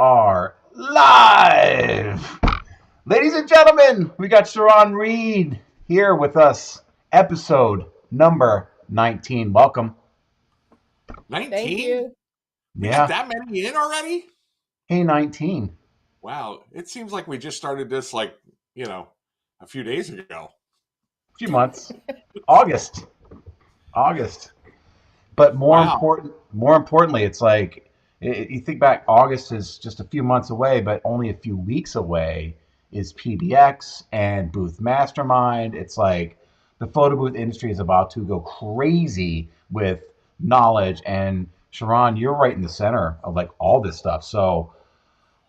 are live. Ladies and gentlemen, we got Sharone Reid here with us. Episode number 19. Welcome. Thank 19? you. We got Yeah. that many in already? Hey, 19. Wow. It seems like we just started this a few days ago. A few months. August. But more Wow. importantly, it's like you think back, August is just a few months away, but only a few weeks away is PBX and Booth Mastermind. It's like the photo booth industry is about to go crazy with knowledge. And Sharon, you're right in the center of like all this stuff. So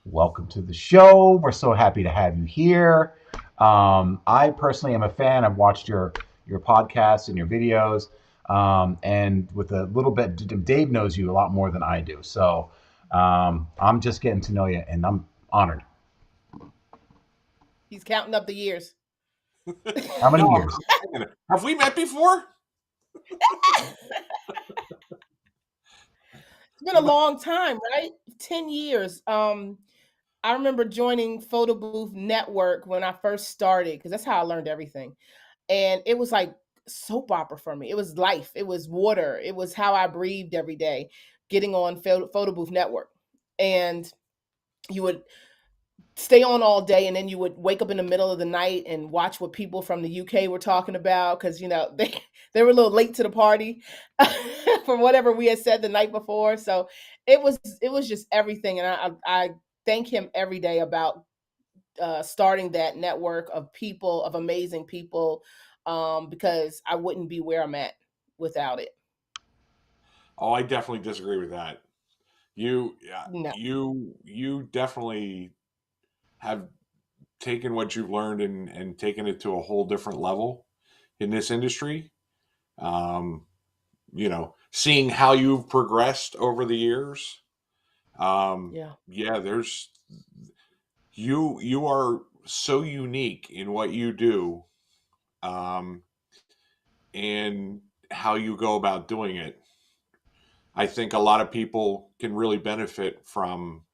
welcome to the show. We're so happy to have you here. I personally am a fan. I've watched your podcasts and your videos. And with a little bit, Dave knows you a lot more than I do. So I'm just getting to know you, and I'm honored. He's counting up the years. How many No, years? Have we met before? It's been a long time, right? 10 years. I remember joining Photo Booth Network when I first started, because that's how I learned everything. And it was like soap opera for me. It was life. It was water. It was how I breathed every day, getting on Photo Booth Network. And you would stay on all day, and then you would wake up in the middle of the night and watch what people from the UK were talking about, because they were a little late to the party from whatever we had said the night before. So it was just everything, and I thank him every day about starting that network of people, of amazing people, because I wouldn't be where I'm at without it. Oh, I definitely disagree with that. You No. you definitely have taken what you've learned and taken it to a whole different level in this industry. Seeing how you've progressed over the years. There's you are so unique in what you do, and how you go about doing it. I think a lot of people can really benefit from.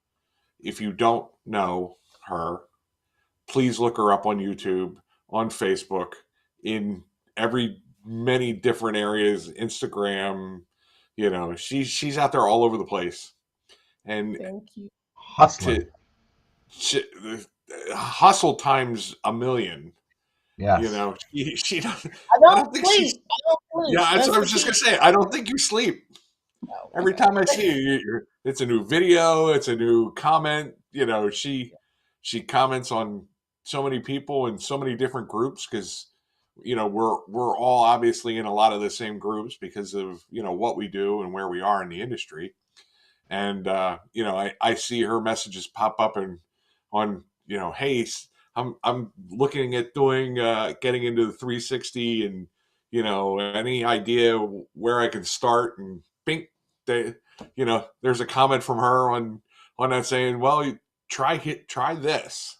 If you don't know her, please look her up on YouTube, on Facebook, in many different areas, Instagram. She's out there all over the place, and Thank you. Hustling. to hustle times a million. Yes. She doesn't. I I don't don't think she's. sleep. I don't sleep. Yeah, that's what I That's the was just key. gonna say. I don't think you sleep. No, I Every don't. time I see you, it's a new video, it's a new comment. She comments on so many people in so many different groups, because we're all obviously in a lot of the same groups because of what we do and where we are in the industry. And I see her messages pop up and on hey, I'm looking at doing getting into the 360, and any idea where I can start, and bink, they there's a comment from her on that saying, well, try this,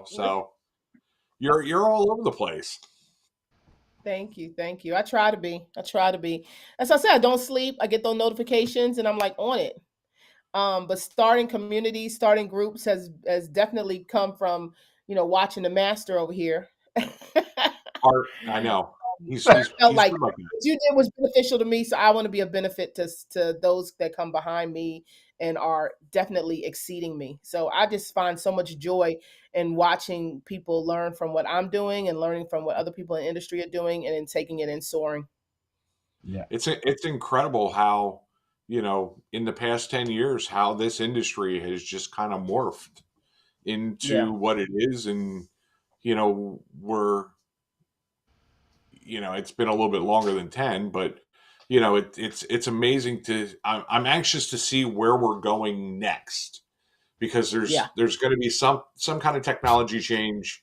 so you're all over the place. Thank you. I try to be. As I said, I don't sleep. I get those notifications, and I'm like on it. But starting communities, starting groups has definitely come from watching the master over here. Art, I know he's I felt he's like good like that. what you did was beneficial to me, so I want to be a benefit to those that come behind me and are definitely exceeding me. So I just find so much joy in watching people learn from what I'm doing and learning from what other people in the industry are doing, and then taking it and soaring. Yeah. It's incredible how in the past 10 years how this industry has just kind of morphed Yeah. into what it is. And we're it's been a little bit longer than 10, but it's amazing I'm anxious to see where we're going next, because Yeah. there's going to be some kind of technology change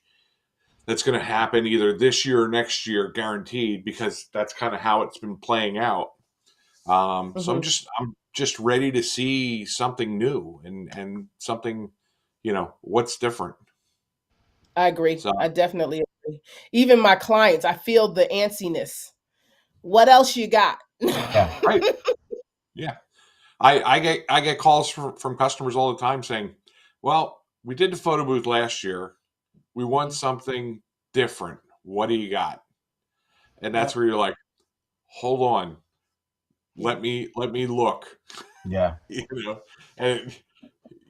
that's going to happen either this year or next year, guaranteed, because that's kind of how it's been playing out. So Hmm. I'm just ready to see something new, and something, what's different. I agree. So I definitely agree. Even my clients, I feel the antsiness. What else you got? Yeah. right, yeah, I get calls from customers all the time saying, Well, we did the photo booth last year. We want Mhm. something different. What do you got? And that's Yep. where you're like, hold on, Yeah. let me look. Yeah. You know, and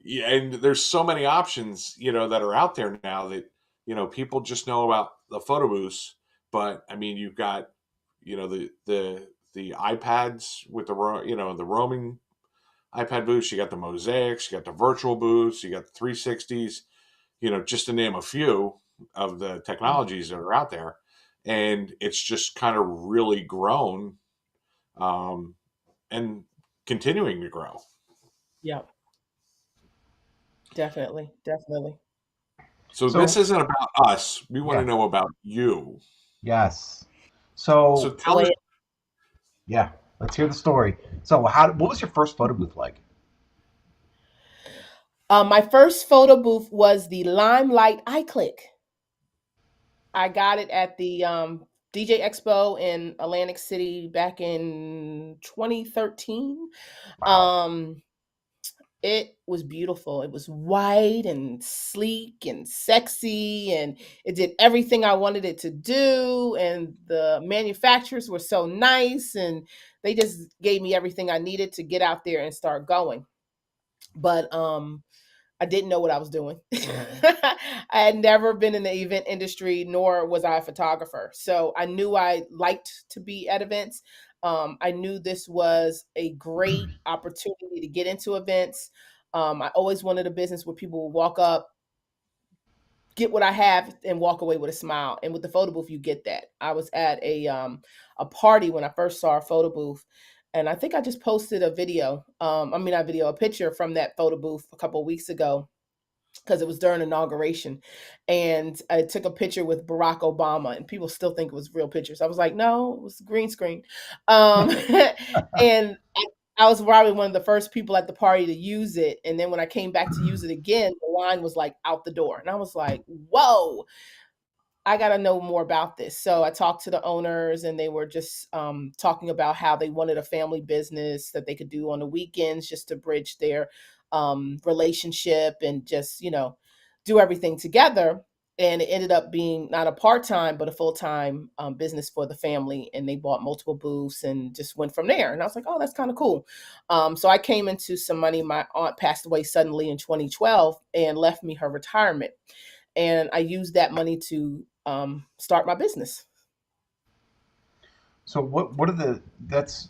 yeah, and there's so many options, that are out there now that people just know about the photo booths. But I mean, you've got the iPads with the roaming iPad booths. You got the mosaics. You got the virtual booths. You got the 360s. Just to name a few of the Mhm. technologies that are out there, and it's just kind of really grown, um, and continuing to grow. Yep. Definitely. Definitely. So this So isn't about us. We want to yeah, know about you. yes. So So tell us. yeah, let's hear the story. So what was your first photo booth like? My first photo booth was the Limelight iClick. I got it at the DJ Expo in Atlantic City back in 2013. Wow. Um, it was beautiful. It was white and sleek and sexy, and it did everything I wanted it to do. And the manufacturers were so nice, and they just gave me everything I needed to get out there and start going. But I didn't know what I was doing. I had never been in the event industry, nor was I a photographer. So I knew I liked to be at events. I knew this was a great opportunity to get into events. I always wanted a business where people would walk up, get what I have, and walk away with a smile. And with the photo booth, you get that. I was at a party when I first saw a photo booth, and I think I just posted a video. I mean, not video, a picture from that photo booth a couple of weeks ago because it was during inauguration, and I took a picture with Barack Obama, and people still think it was real pictures. I was like, no, it was green screen. Um, and I was probably one of the first people at the party to use it. And then when I came back to use it again, the line was like out the door, and I was like, whoa, I got to know more about this. So I talked to the owners, and they were just talking about how they wanted a family business that they could do on the weekends just to bridge their relationship and just, do everything together. And it ended up being not a part time, but a full time business for the family. And they bought multiple booths and just went from there. And I was like, oh, that's kind of cool. So I came into some money. My aunt passed away suddenly in 2012 and left me her retirement, and I used that money to start my business. So what are the that's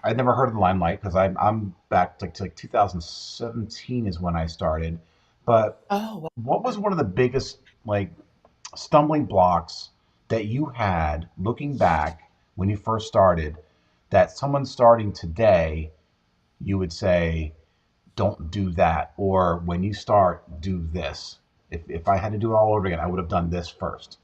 I'd never heard of the Limelight because I'm back to like 2017 is when I started. But Oh, what was one of the biggest like stumbling blocks that you had looking back when you first started that someone starting today you would say don't do that, or when you start do this? If I had to do it all over again I would have done this first.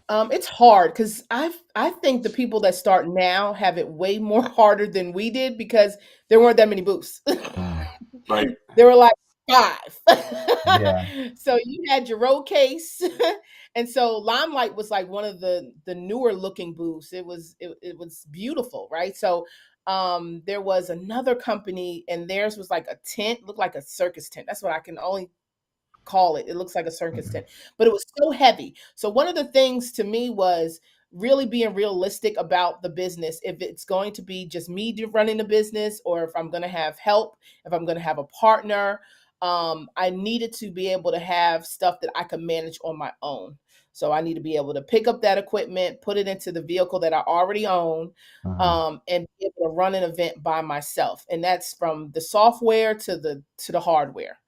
it's hard because I think the people that start now have it way more harder than we did because there weren't that many booths. Mm, Right. There were like 5. yeah. So you had your road case, and so Limelight was like one of the newer looking booths. It was beautiful, right? So there was another company, and theirs was like a tent, looked like a circus tent. That's what I can only call it. It looks like a circus tent, but it was so heavy. So one of the things to me was really being realistic about the business. If it's going to be just me running the business, or if I'm going to have help, if I'm going to have a partner, I needed to be able to have stuff that I could manage on my own. So I need to be able to pick up that equipment, put it into the vehicle that I already own, Mhm. and be able to run an event by myself. And that's from the software to the hardware.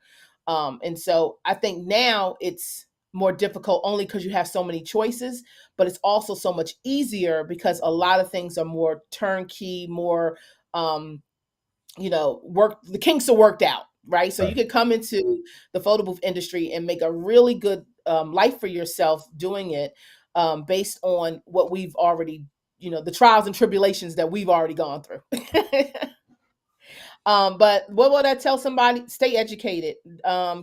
And so I think now it's more difficult only because you have so many choices, but it's also so much easier because a lot of things are more turnkey, more, um, work, the kinks are worked out, right? So you Right. could come into the photo booth industry and make a really good life for yourself doing it, based on what we've already, the trials and tribulations that we've already gone through. But what would I tell somebody? Stay educated,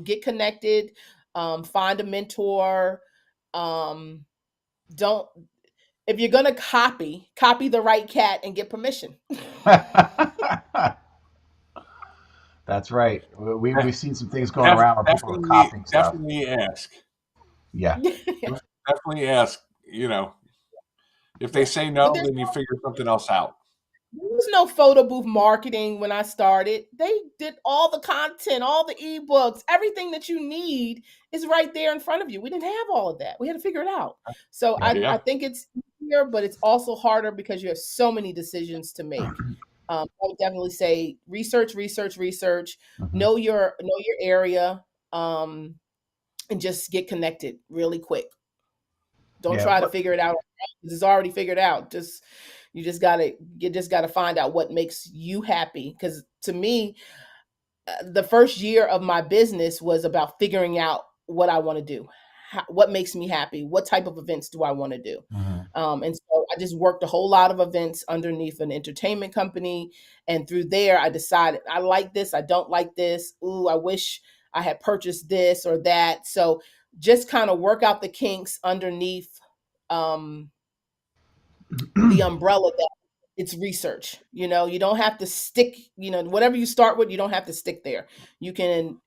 get connected, find a mentor. Um, don't If you're gonna copy the right cat and get permission. That's That's right. We've seen some things going Def- around where people are definitely, copying stuff. definitely ask. Yeah. Definitely ask. If they Yeah. say But no, then you figure something else out. there was no photo booth marketing when I started. They did all the content, all the ebooks, everything that you need is right there in front of you. We didn't have all of that. We had to figure it out. So Yeah. I Yeah. think it's easier, but it's also harder because you have so many decisions to make. I would definitely say research, research, research. Mhm. Know your area, um, and just get connected really quick. Don't Yeah. try to figure it out. It's already figured out. You just gotta find out what makes you happy. Because to me, the first year of my business was about figuring out what I want to do, what makes me happy, what type of events do I want to do. Mhm. And so I just worked a whole lot of events underneath an entertainment company, and through there I decided I like this, I don't like this. Ooh, I wish I had purchased this or that. So just kind of work out the kinks underneath um, the umbrella that it's research. You don't have to stick, whatever you start with, you don't have to stick there. You can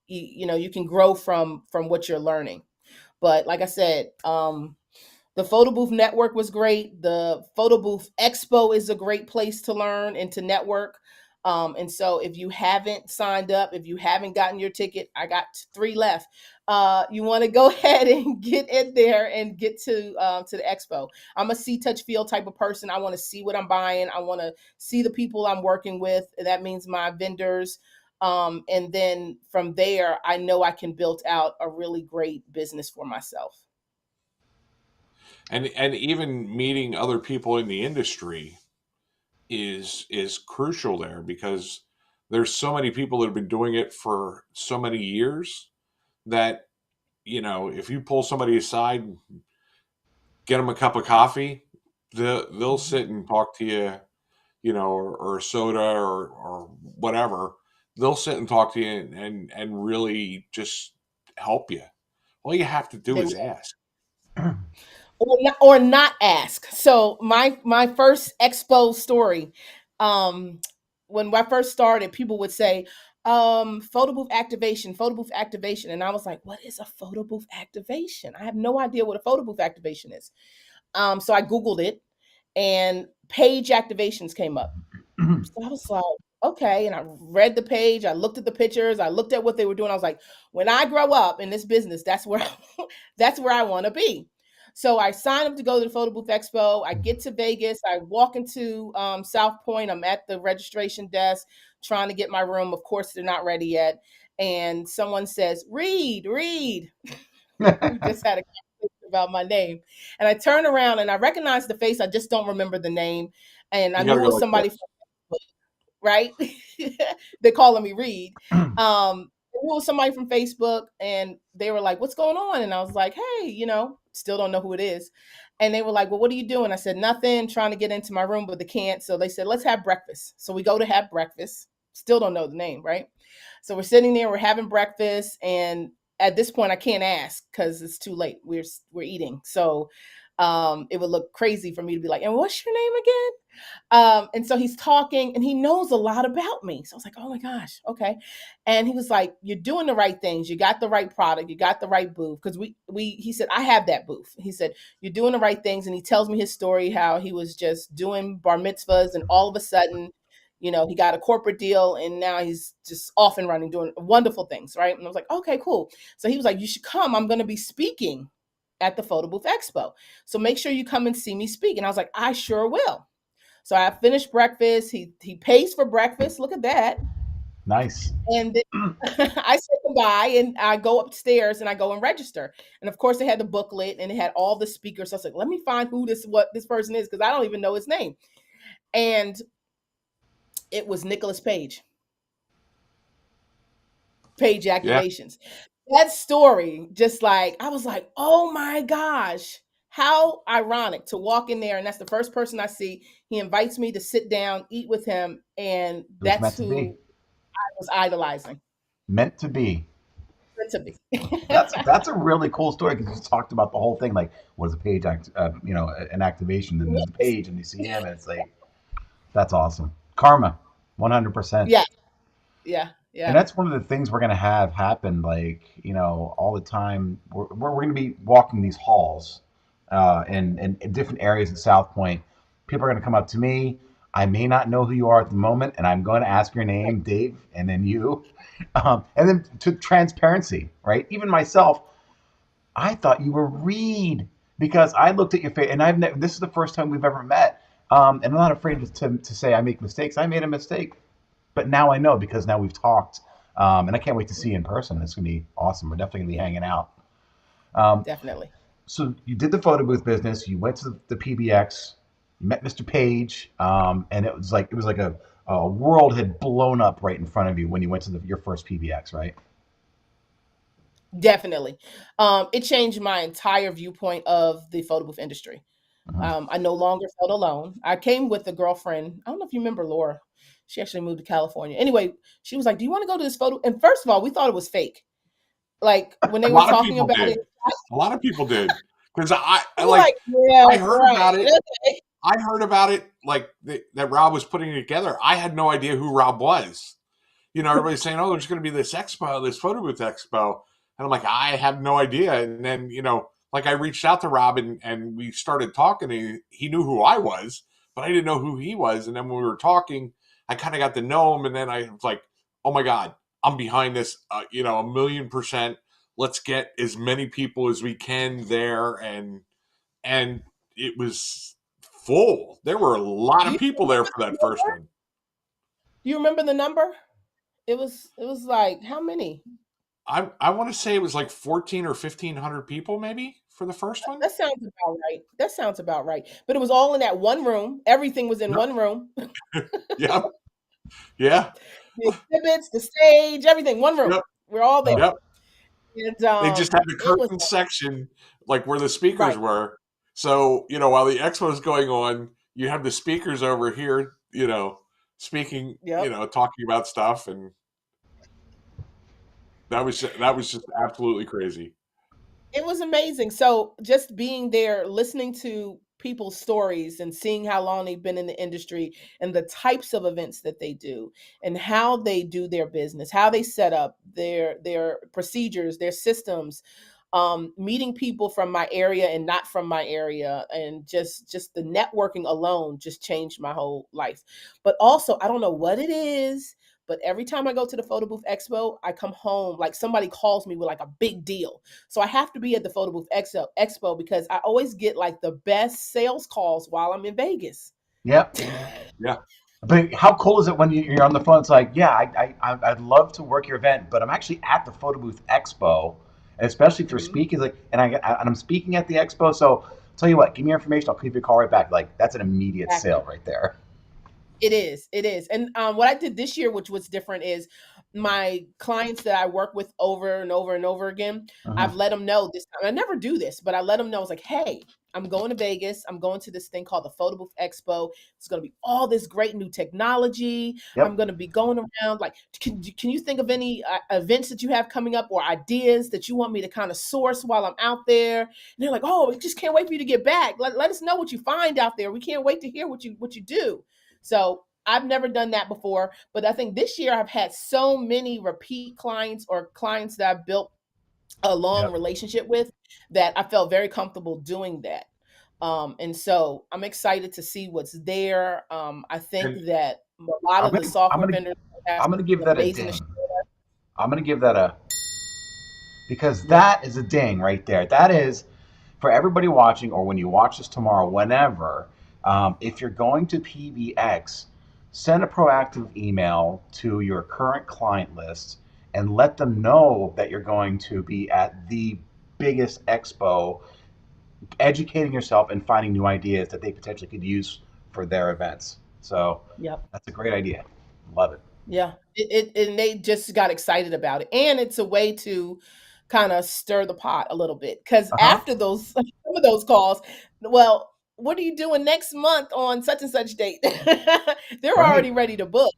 grow from what you're learning. But like I said, the photo booth network was great. The photo booth expo is a great place to learn and to network. And so if you haven't signed up, if you haven't gotten your ticket, I got 3 left. You want to go ahead and get in there and get to the expo. I'm a see, touch, feel type of person. I want to see what I'm buying. I want to see the people I'm working with. That means my vendors. And then from there, I know I can build out a really great business for myself. And even meeting other people in the industry is crucial there, because there's so many people that have been doing it for so many years that if you pull somebody aside, get them a cup of coffee, they'll sit and talk to you, or a soda, or whatever. They'll sit and talk to you and really just help you. All you have to do They is ask. or not ask. So my first expo story, um, when I first started, people would say, photo booth activation, and I was like, what is a photo booth activation? I have no idea what a photo booth activation is. So I googled it, and page activations came up. So I was like, okay. And I read the page, I looked at the pictures, I looked at what they were doing. I was like, when I grow up in this business, that's where I want to be. So I signed up to go to the Photo Booth Expo. I get to Vegas. I walk into South Point. I'm at the registration desk trying to get my room. Of course, they're not ready yet. And someone says, Reid, Reid. We just had a conversation about my name. And I turn around and I recognize the face. I just don't remember the name. And I You knew got to it go was like somebody this. from right? They're calling me Reid. It was somebody from Facebook, and they were like, "What's going on?" And I was like, "Hey, still don't know who it is." And they were like, "Well, what are you doing?" I said, "Nothing. Trying to get into my room, but they can't." So they said, "Let's have breakfast." So we go to have breakfast. Still don't know the name, right? So we're sitting there, we're having breakfast, and at this point, I can't ask because it's too late. We're eating, so it would look crazy for me to be like, "And what's your name again?" And so he's talking and he knows a lot about me. So I was like, oh my gosh, okay. And he was like, you're doing the right things. You got the right product. You got the right booth. Because he said, I have that booth. He said, you're doing the right things. And he tells me his story, how he was just doing bar mitzvahs and all of a sudden, he got a corporate deal and now he's just off and running, doing wonderful things. Right. And I was like, okay, cool. So he was like, you should come. I'm going to be speaking at the Photo Booth Expo. So make sure you come and see me speak. And I was like, I sure will. So I finished breakfast. He pays for breakfast. Look at that. Nice. And then I said goodbye and I go upstairs and I go and register. And of course, they had the booklet and it had all the speakers. So I was like, let me find what this person is, because I don't even know his name. And it was Nicholas Page Yeah. activations. That story, just like, I was like, oh my gosh, how ironic to walk in there. And that's the first person I see. He invites me to sit down, eat with him. And It was that's meant to who be. I was idolizing. Meant to be. To be. That's a really cool story because you talked about the whole thing, like what is a page an activation, and there's a page and you see him and it's like that's awesome. Karma, 100%. Yeah, yeah. And Yeah, that's one of the things we're going to have happen, like, all the time. We're going to be walking these halls in different areas in South Point. People are going to come up to me. I may not know who you are at the moment, and I'm going to ask your name, Dave, and then you. And then to transparency, right? Even myself, I thought you were Reed because I looked at your face, and this is the first time we've ever met. And I'm not afraid to say I make mistakes. I made a mistake, but now I know because now we've talked, and I can't wait to see you in person. It's gonna be awesome. We're definitely gonna be hanging out. Um, definitely. so you did the photo booth business. You went to the PBX. You met Mr. Page, and it was like a world had blown up right in front of you when you went to your first PBX, right? Definitely. It changed my entire viewpoint of the photo booth industry. Mhm. I no longer felt alone. I came with a girlfriend. I don't know if you remember Laura. She actually moved to California. Anyway, she was like, "Do you want to go to this photo?" And first of all, we thought it was fake. Like when A they were lot of talking people about did. it, A lot of people did because I we're like like, "Yeah, I heard right. about it. Okay. I heard about it like that Rob was putting it together. I had no idea who Rob was. Everybody's saying, "Oh, there's going to be this expo, this photo booth expo," and I'm like, I have no idea. And then like I reached out to Rob and we started talking. And he knew who I was, but I didn't know who he was. And then when we were talking, I kind of got to know him. And then I was like, "Oh my god, I'm behind this. 1,000,000%. Let's get as many people as we can there." And it was full. There were a lot Do of you people there remember for the that first number? one. Do you remember the number? It was like how many? I want to say it was like 14 or 1,500 people maybe for the first one. That sounds about right. That sounds about right. But it was all in that one room. Everything was in Yep. one room. Yep. Yeah. The exhibits, the stage, everything, one room. Yep. We're all there. Oh, Yep. And They just had the it was curtain section like where the speakers right. were. So, while the expo is going on, you have the speakers over here, speaking, Yep. talking about stuff, and that was just absolutely crazy. It was amazing. So just being there, listening to people's stories and seeing how long they've been in the industry and the types of events that they do and how they do their business, how they set up their procedures, their systems, meeting people from my area and not from my area, and just the networking alone just changed my whole life. But also, I don't know what it is, but every time I go to the photo booth expo, I come home like somebody calls me with like a big deal. So I have to be at the photo booth expo because I always get like the best sales calls while I'm in Vegas. yep. Yeah. But how cool is it when you're on the phone? It's like, yeah, I'd love to work your event, but I'm actually at the Photo Booth Expo, and especially for Mhm. speaking. Like, and I'm speaking at the expo. So tell you what, give me your information. I'll keep your call right back. Like, that's an immediate Exactly. sale right there. It is. It is. And what I did this year, which was different, is my clients that I work with over and over and over again, Hmm. I've let them know this time. I never do this, but I let them know it's like, hey, I'm going to Vegas. I'm going to this thing called the Photo Booth Expo. It's going to be all this great new technology. I'm Yep. going to be going around. Like, can you think of any events that you have coming up or ideas that you want me to kind of source while I'm out there? And they're like, oh, we just can't wait for you to get back. Let us know what you find out there. We can't wait to hear what you do. So I've never done that before, but I think this year I've had so many repeat clients or clients that I've built a long Yep. relationship with that I felt very comfortable doing that. And so I'm excited to see what's there. I think And that a lot I'm of the gonna I'm software gonna vendors have I'm gonna give something that a amazing to ding. share. I'm gonna give that a because Yeah. that is a ding right there. That is for everybody watching, or when you watch this tomorrow, whenever. If you're going to PBX, send a proactive email to your current client list and let them know that you're going to be at the biggest expo, educating yourself and finding new ideas that they potentially could use for their events. So Yep. that's a great idea. Love it. Yeah, and they just got excited about it, and it's a way to kind of stir the pot a little bit. Because Uh huh. after those some of those calls, well, what are you doing next month on such and such date? They're Right. already ready to book.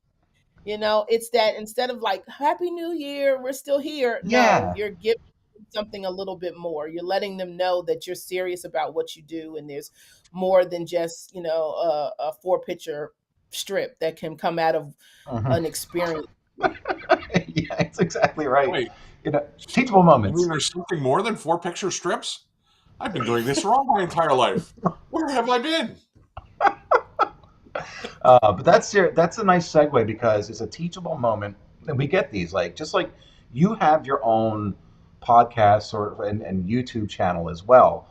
It's that instead of like Happy New Year, we're still here. No, Yeah. you're giving something a little bit more. You're letting them know that you're serious about what you do, and there's more than just a four picture strip that can come out of Hmm. an experience. Yeah, it's exactly right. Wait, Teachable you mean moments. there's something more than 4 picture strips? I've been doing this wrong my entire life. Where have I been? But that's a nice segue because it's a teachable moment, and we get these like just like you have your own podcast or and YouTube channel as well.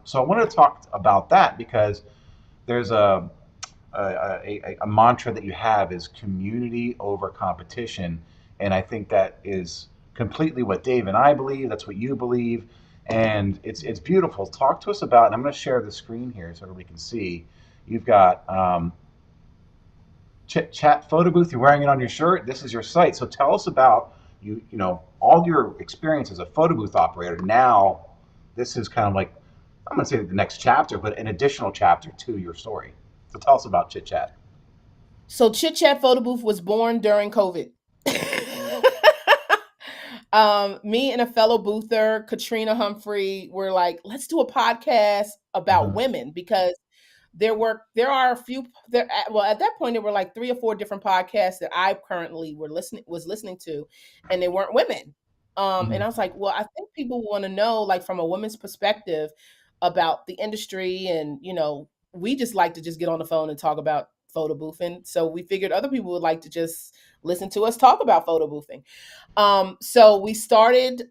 So I wanted to talk about that because there's a mantra that you have is community over competition, and I think that is completely what Dave and I believe. That's what you believe, and it's beautiful. Talk to us about, and I'm going to share the screen here so everybody can see. You've got Chit Chat photo booth. You're wearing it on your shirt. This is your site. So tell us about you know all your experience as a photo booth operator. Now, this is kind of like I'm going to say the next chapter, but an additional chapter to your story. So tell us about Chit Chat. So Chit Chat Photo Booth was born during COVID. Me and a fellow boother, Katrina Humphrey, were like, let's do a podcast about Mm-hmm. women because there are a few there well at that point there were like 3 or 4 different podcasts that I currently was listening to, and they weren't women. Mm-hmm. And I was like, well, I think people want to know, like, from a woman's perspective about the industry, and we just like to just get on the phone and talk about photo boothing. So we figured other people would like to just listen to us talk about photo boothing. So we started,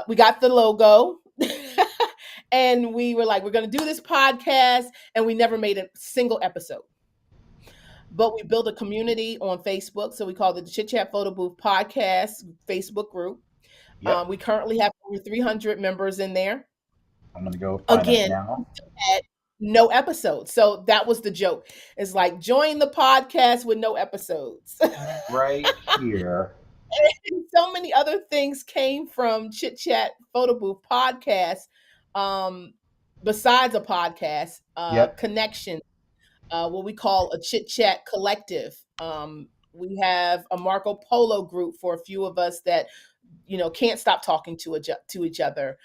we got the logo and we were like, we're going to do this podcast. And we never made a single episode, but we built a community on Facebook. So we called it the Chit Chat Photo Booth Podcast Facebook group. Yep. We currently have over 300 members in there. I'm gonna go find that Again, now. had no episodes. So that was the joke. It's like, join the podcast with no episodes. Right here. So many other things came from Chit Chat Photo Booth podcast. Besides a podcast, Yep. connection, what we call a Chit Chat collective. We have a Marco Polo group for a few of us that can't stop talking to each other.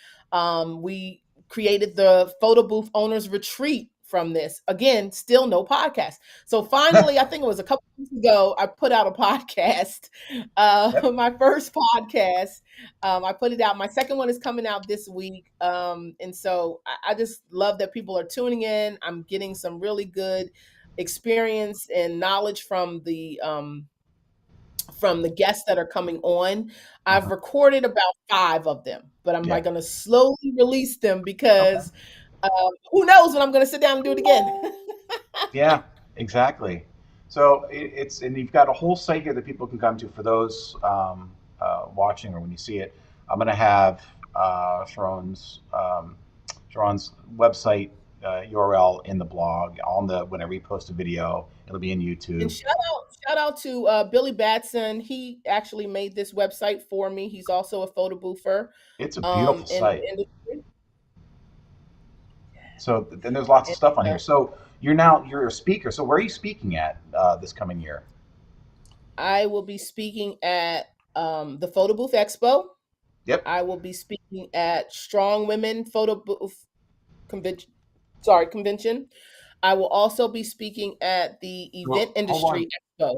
We created the Photo Booth Owners Retreat from this. Again, still no podcast. So finally, I think it was a couple weeks ago, I put out a podcast. Yep. My first podcast, I put it out. My second one is coming out this week. And so I just love that people are tuning in. I'm getting some really good experience and knowledge from the guests that are coming on. I've Uh-huh. recorded about 5 of them, but I'm like Yeah. going to slowly release them Okay. because who knows when I'm going to sit down and do it again. Yeah. Exactly. So it's and you've got a whole site here that people can come to for those watching or when you see it. I'm gonna have Sharon's website URL in the blog on the when I repost a video. It'll be in And YouTube. shout out to Billy Batson. He actually made this website for me. He's also a photo boofer. It's a beautiful In site. the industry. So then there's lots of And, stuff on here. So you're a speaker. So where are you speaking at this coming year? I will be speaking at the Photo Booth Expo. Yep. I will be speaking at Strong Women Photo Booth convention. I will also be speaking at the Event Well, hold on, Industry Expo.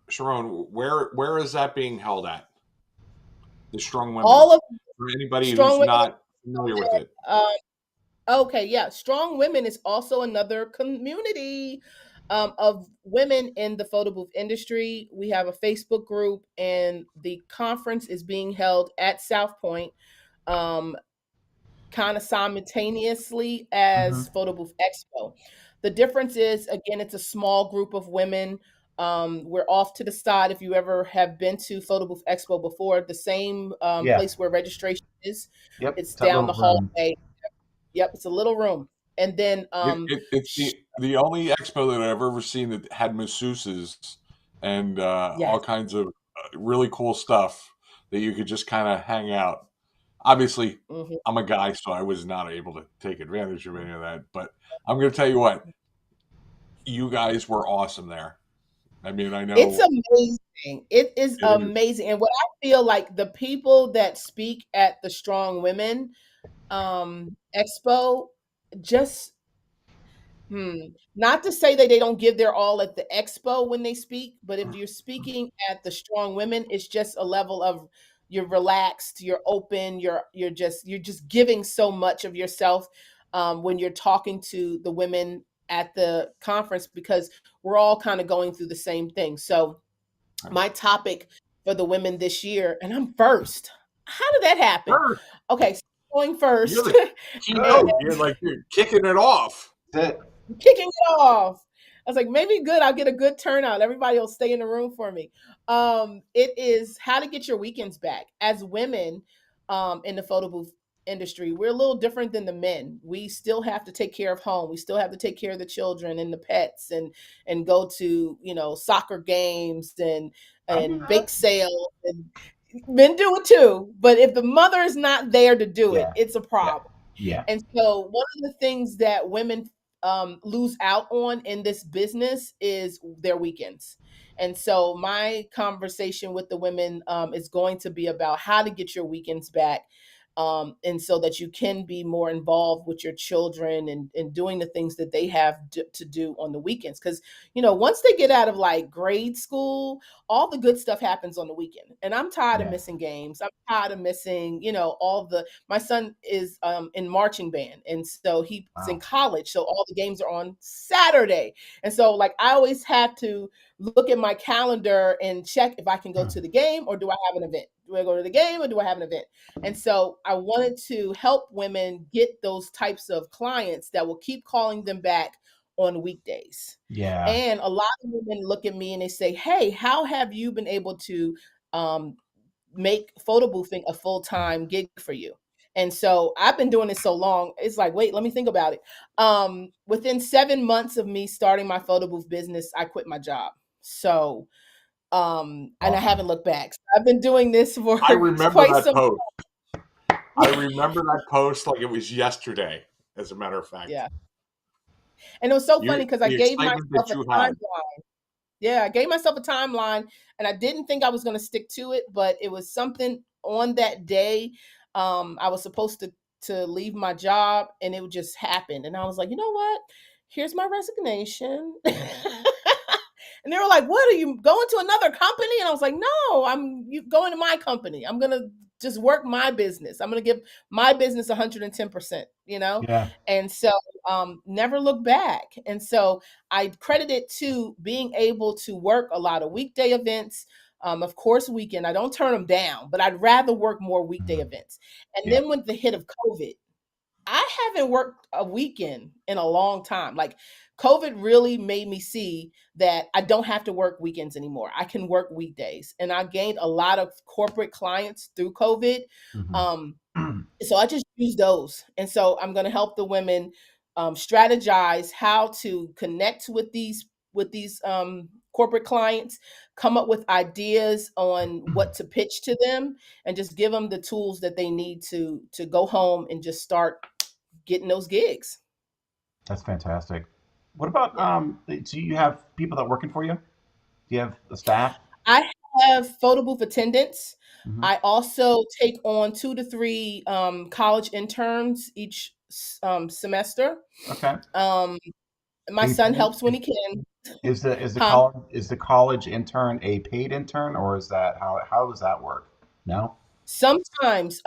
Sharon. Where is that being held at? The Strong Women. All of For anybody Strong who's Women. not familiar with it. Okay, yeah. Strong Women is also another community of women in the photo booth industry. We have a Facebook group, and the conference is being held at South Point, um, kind of simultaneously Hmm. as Photo Booth Expo. The difference is, again, it's a small group of women. We're off to the side. If you ever have been to Photo Booth Expo before, the same Yeah. place where registration is, Yep. it's It's that down little the room. hallway. Yep, it's a little room. And then It's sh- the only expo that I've ever seen that had masseuses and all yes. kinds of really cool stuff that you could just kind of hang out. Obviously, Mhm. I'm a guy, so I was not able to take advantage of any of that. But I'm going to tell you what, you guys were awesome there. I mean, I It's know amazing. It is it is. amazing. And what I feel like, the people that speak at the Strong Women Expo, just Not to say that they don't give their all at the expo when they speak, but if you're speaking at the Strong Women, it's just a level of you're relaxed, you're open, you're just giving so much of yourself when you're talking to the women at the conference because we're all kind of going through the same thing. So my topic for the women this year, and I'm first. How did that happen? Sure. Okay, so going You're first the and keynote. You're kicking it off. That's it. kicking it off. I was like, maybe good. I'll get a good turnout. Everybody will stay in the room for me. It is how to get your weekends back. As women in the photo booth industry, we're a little different than the men. We still have to take care of home. We still have to take care of the children and the pets and go to, soccer games I do and that. bake sales and men do it too. But if the mother is not there to do it, Yeah. it's a Yeah. problem. Yeah. And so, one of the things that women lose out on in this business is their weekends. And so, my conversation with the women is going to be about how to get your weekends back. And so that you can be more involved with your children and doing the things that they have to do on the weekends. Because, once they get out of like grade school, all the good stuff happens on the weekend. And I'm tired of Yeah. missing games. I'm tired of missing, my son is in marching band, and so he's in Wow. college, so all the games are on Saturday. And so like I always have to look at my calendar and check if I can go to the game or do I have an event. Do I go to the game or do I have an event? And so I wanted to help women get those types of clients that will keep calling them back on weekdays. Yeah. And a lot of women look at me and they say, "Hey, how have you been able to um, make photo boothing a full-time gig for you?" And so I've been doing this so long, it's like, wait, let me think about it. Within 7 months of me starting my photo booth business, I quit my job. So, and I Awesome. haven't looked back. So I've been doing this for I remember quite that some post. I time. remember that post like it was yesterday, as a matter of fact. Yeah. And it was so You funny because I the gave excitement that myself a you had. timeline. Yeah, I gave myself a timeline and I didn't think I was going to stick to it, but it was something on that day. I was supposed to leave my job and it just happened. And I was like, you know what? Here's my resignation. And they were like, "What are you going to another company?" And I was like, "No, going to my company. I'm going to just work my business. I'm going to give my business 110%, Yeah. And so never look back. And so I credit it to being able to work a lot of weekday events. Of course, weekend. I don't turn them down, but I'd rather work more weekday Mhm. events. And Yeah. then with the hit of COVID, I haven't worked a weekend in a long time. Like COVID really made me see that I don't have to work weekends anymore. I can work weekdays. And I gained a lot of corporate clients through COVID. Mhm. Um, so I just use those. And so I'm going to help the women strategize how to connect with these corporate clients, come up with ideas on what to pitch to them, and just give them the tools that they need to go home and just start getting those gigs. That's fantastic. What about Yeah. do you have people that are working for you? Do you have the staff? I have photo booth attendants. Hmm. I also take on 2 to 3 college interns each semester. Okay. Um, my Are you son paying? helps when he can. Huh? Is the college intern a paid intern, or is that how does that work? No. Sometimes,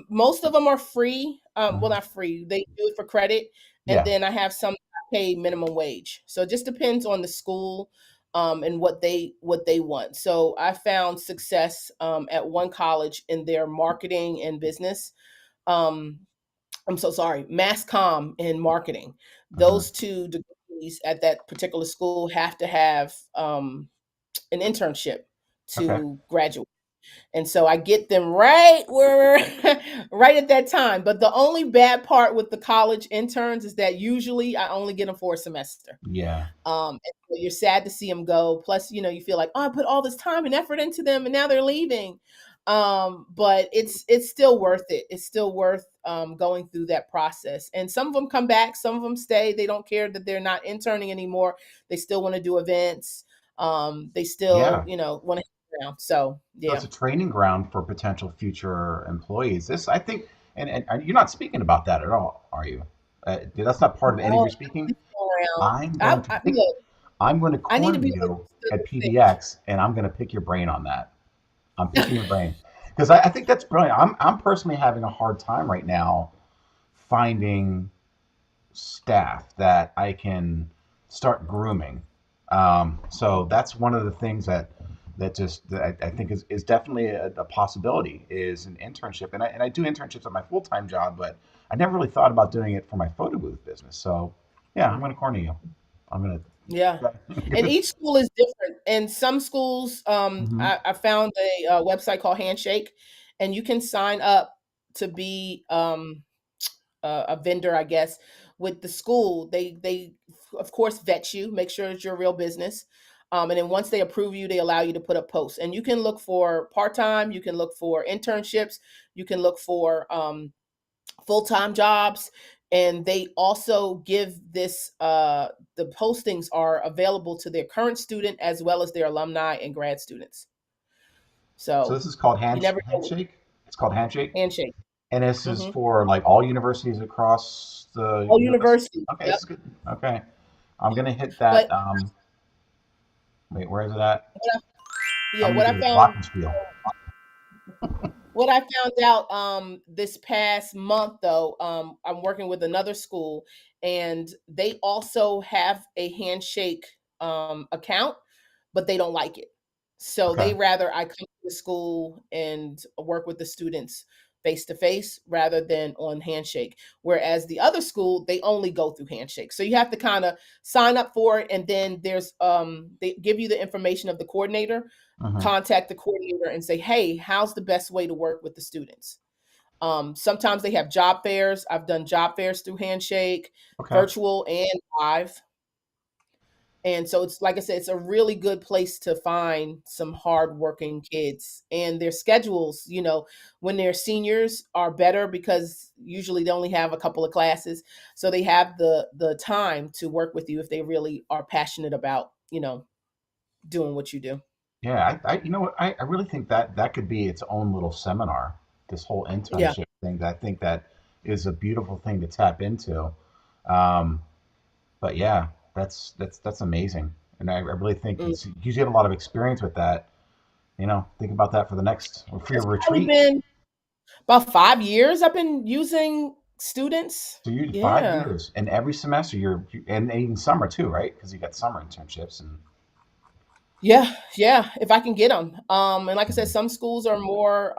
most of them are free. Well, Mhm. not free. They do it for credit, and Yeah. then I have some that pay minimum wage. So it just depends on the school, and what they want. So I found success at one college in their marketing and business. Um, I'm so sorry, mass comm and marketing. Uh-huh. Those two degrees at that particular school have to have an internship Okay. to graduate. And so I get them right where right at that time. But the only bad part with the college interns is that usually I only get them for a semester. Yeah. And so you're sad to see them go. Plus, you feel like, oh, I put all this time and effort into them, and now they're leaving. But it's still worth it. It's still worth going through that process. And some of them come back, some of them stay. They don't care that they're not interning anymore. They still want to do events. They still, Yeah. want to hang around. So So it's yeah. a training ground for potential future employees. This, I think, and you're not speaking about that at all, are you? That's not part of any of No, your speaking. around. I'm going to pick. Look, I'm going to I need to corner be on you the at stage. PBX, and I'm going to pick your brain on that. I'm picking your brain because I think that's brilliant. I'm personally having a hard time right now finding staff that I can start grooming. So that's one of the things that I think is definitely a possibility is an internship. And I do internships at my full time job, but I never really thought about doing it for my photo booth business. So yeah, I'm going to corner you. I'm going Yeah. to get And this. each school is different. And some schools, Hmm. I found a website called Handshake, and you can sign up to be a vendor, I guess, with the school. They of course vet you, make sure it's your real business. And then once they approve you, they allow you to put up posts. And you can look for part time, you can look for internships, you can look for full-time jobs, and they also give this the postings are available to their current student as well as their alumni and grad students. So So this is called you never know. Handshake. It's called Handshake. Handshake. And this is Hmm. for like all universities across the Oh, U.S. university. Okay, this Yep. is good. Okay, I'm gonna hit that. But Wait, where is it at? what I, yeah, I'm gonna what I do the found glockenspiel. what I found out this past month though, I'm working with another school, and they also have a handshake account, but they don't like it. So Okay. they rather I come to the school and work with the students face to face rather than on handshake. Whereas the other school, they only go through handshake. So you have to kind of sign up for it, and then there's they give you the information of the coordinator. Hmm. Contact the coordinator and say, hey, how's the best way to work with the students? Sometimes they have job fairs. I've done job fairs through Handshake, Okay. virtual and live. And so it's like I said, it's a really good place to find some hardworking kids. And their schedules, when they're seniors, are better because usually they only have a couple of classes. So they have the time to work with you if they really are passionate about, doing what you do. Yeah, you know what? I really think that that could be its own little seminar. This whole Yeah. internship thing. That I think that is a beautiful thing to tap into. Um, but yeah, that's amazing. And I really think Mm. it's because you have a lot of experience with that. Think about that for the next or for your It's probably retreat. been about 5 years I've been using students. So you did five Yeah. years, and every semester and even summer too, right? Because you got summer internships and. Yeah, yeah, if I can get them. And like I said, Mhm. some schools are more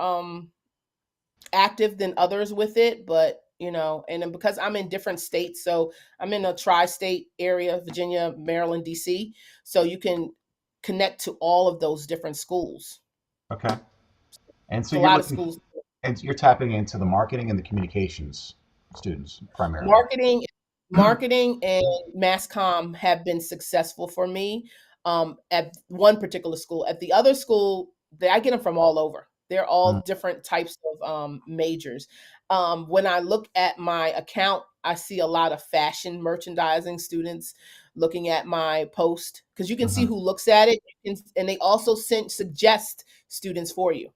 active than others with it, but and then because I'm in different states, so I'm in a tri-state area, Virginia, Maryland, DC, so you can connect to all of those different schools. Okay, and so A you're lot of looking, schools. and you're tapping into the marketing and the communications students primarily. Marketing marketing and mass comm have been successful for me, at one particular school. At the other school, I get them from all over. They're all Mm, different types of, majors. When I look at my account, I see a lot of fashion merchandising students looking at my post because you can see mhm. who looks at it, and they also suggest students for you.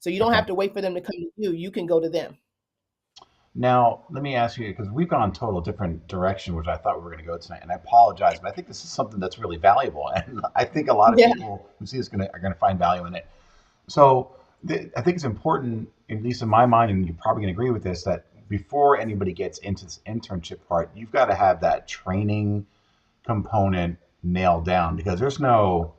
So you don't Okay. have to wait for them to come to you. You can go to them. Now, let me ask you, because we've gone total different direction, which I thought we were going to go tonight, and I apologize, but I think this is something that's really valuable, and I think a lot of Yeah. people who see this are going to find value in it. So, I think it's important, at least in my mind, and you're probably going to agree with this, that before anybody gets into this internship part, you've got to have that training component nailed down because there's no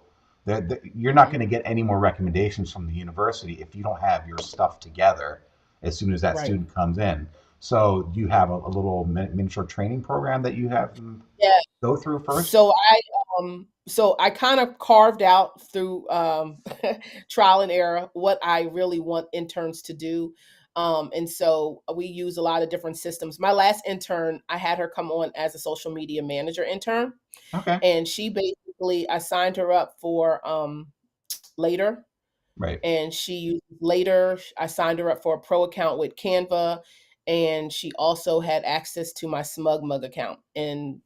that you're not Mhm. going to get any more recommendations from the university if you don't have your stuff together as soon as that Right. student comes in. So you have a little miniature training program that you have them Yeah. go through first. So I kind of carved out through trial and error what I really want interns to do. And so we use a lot of different systems. My last intern, I had her come on as a social media manager intern, Okay. and she basically I signed her up for later, Right. and she used later. I signed her up for a pro account with Canva, and she also had access to my Smug Mug account, and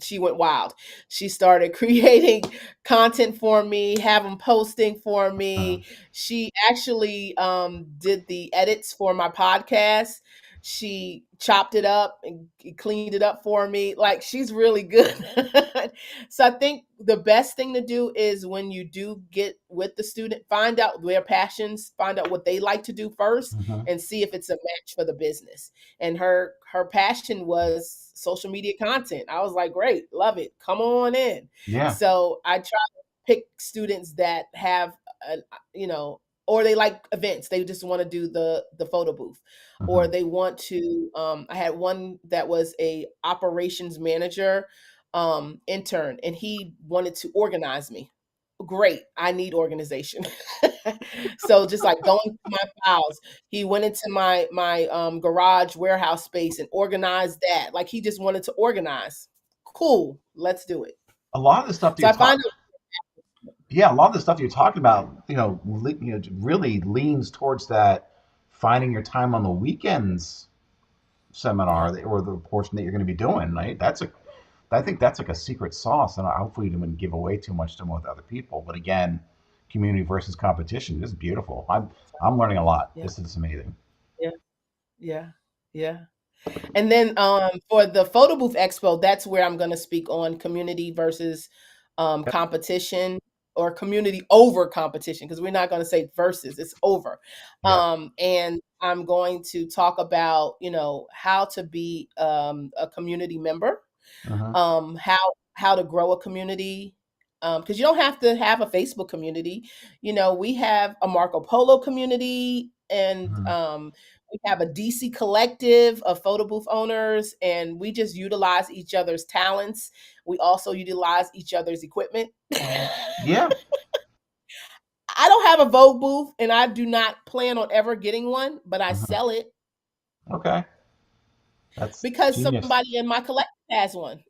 she went wild. She started creating content for me, have them posting for Uh, me. She actually did the edits for my podcast. She chopped it up and cleaned it up for me. Like, she's really good. So I think the best thing to do is when you do get with the student, find out their passions, find out what they like to do first, Mm-hmm. and see if it's a match for the business. And her passion was social media content. I was like, great, love it. Come on in. Yeah. So I try to pick students that have, a, you know, or they like events. They just want to do the photo booth, or Mm-hmm. they want to. I had one that was a operations manager, intern, and he wanted to organize me. Great, I need organization. So just like going through my files, he went into my garage warehouse space and organized that. Like, he just wanted to organize. Cool, let's do it. A lot of the stuff that So you're I find talking, yeah, a lot of the stuff you're talking about, really leans towards that finding your time on the weekends yeah, seminar or the portion that you're going to be doing, right? I think that's like a secret sauce, and hopefully you wouldn't give away too much to with other people. But again, community versus competition, this is beautiful. I'm learning a lot. yeah, This is amazing. yeah, yeah, yeah. And then for the photo booth expo, that's where I'm going to speak on community versus Yep. competition, or community over competition, because we're not going to say versus, it's over. Yeah. And I'm going to talk about, how to be a community member, Uh-huh. how to grow a community, because you don't have to have a Facebook community. We have a Marco Polo community, and Uh-huh. we have a DC collective of photo booth owners, and we just utilize each other's talents. We also utilize each other's equipment. Yeah. I don't have a Vogue booth, and I do not plan on ever getting one, but I Uh-huh. sell it Okay. That's because genius. somebody in my collective has one.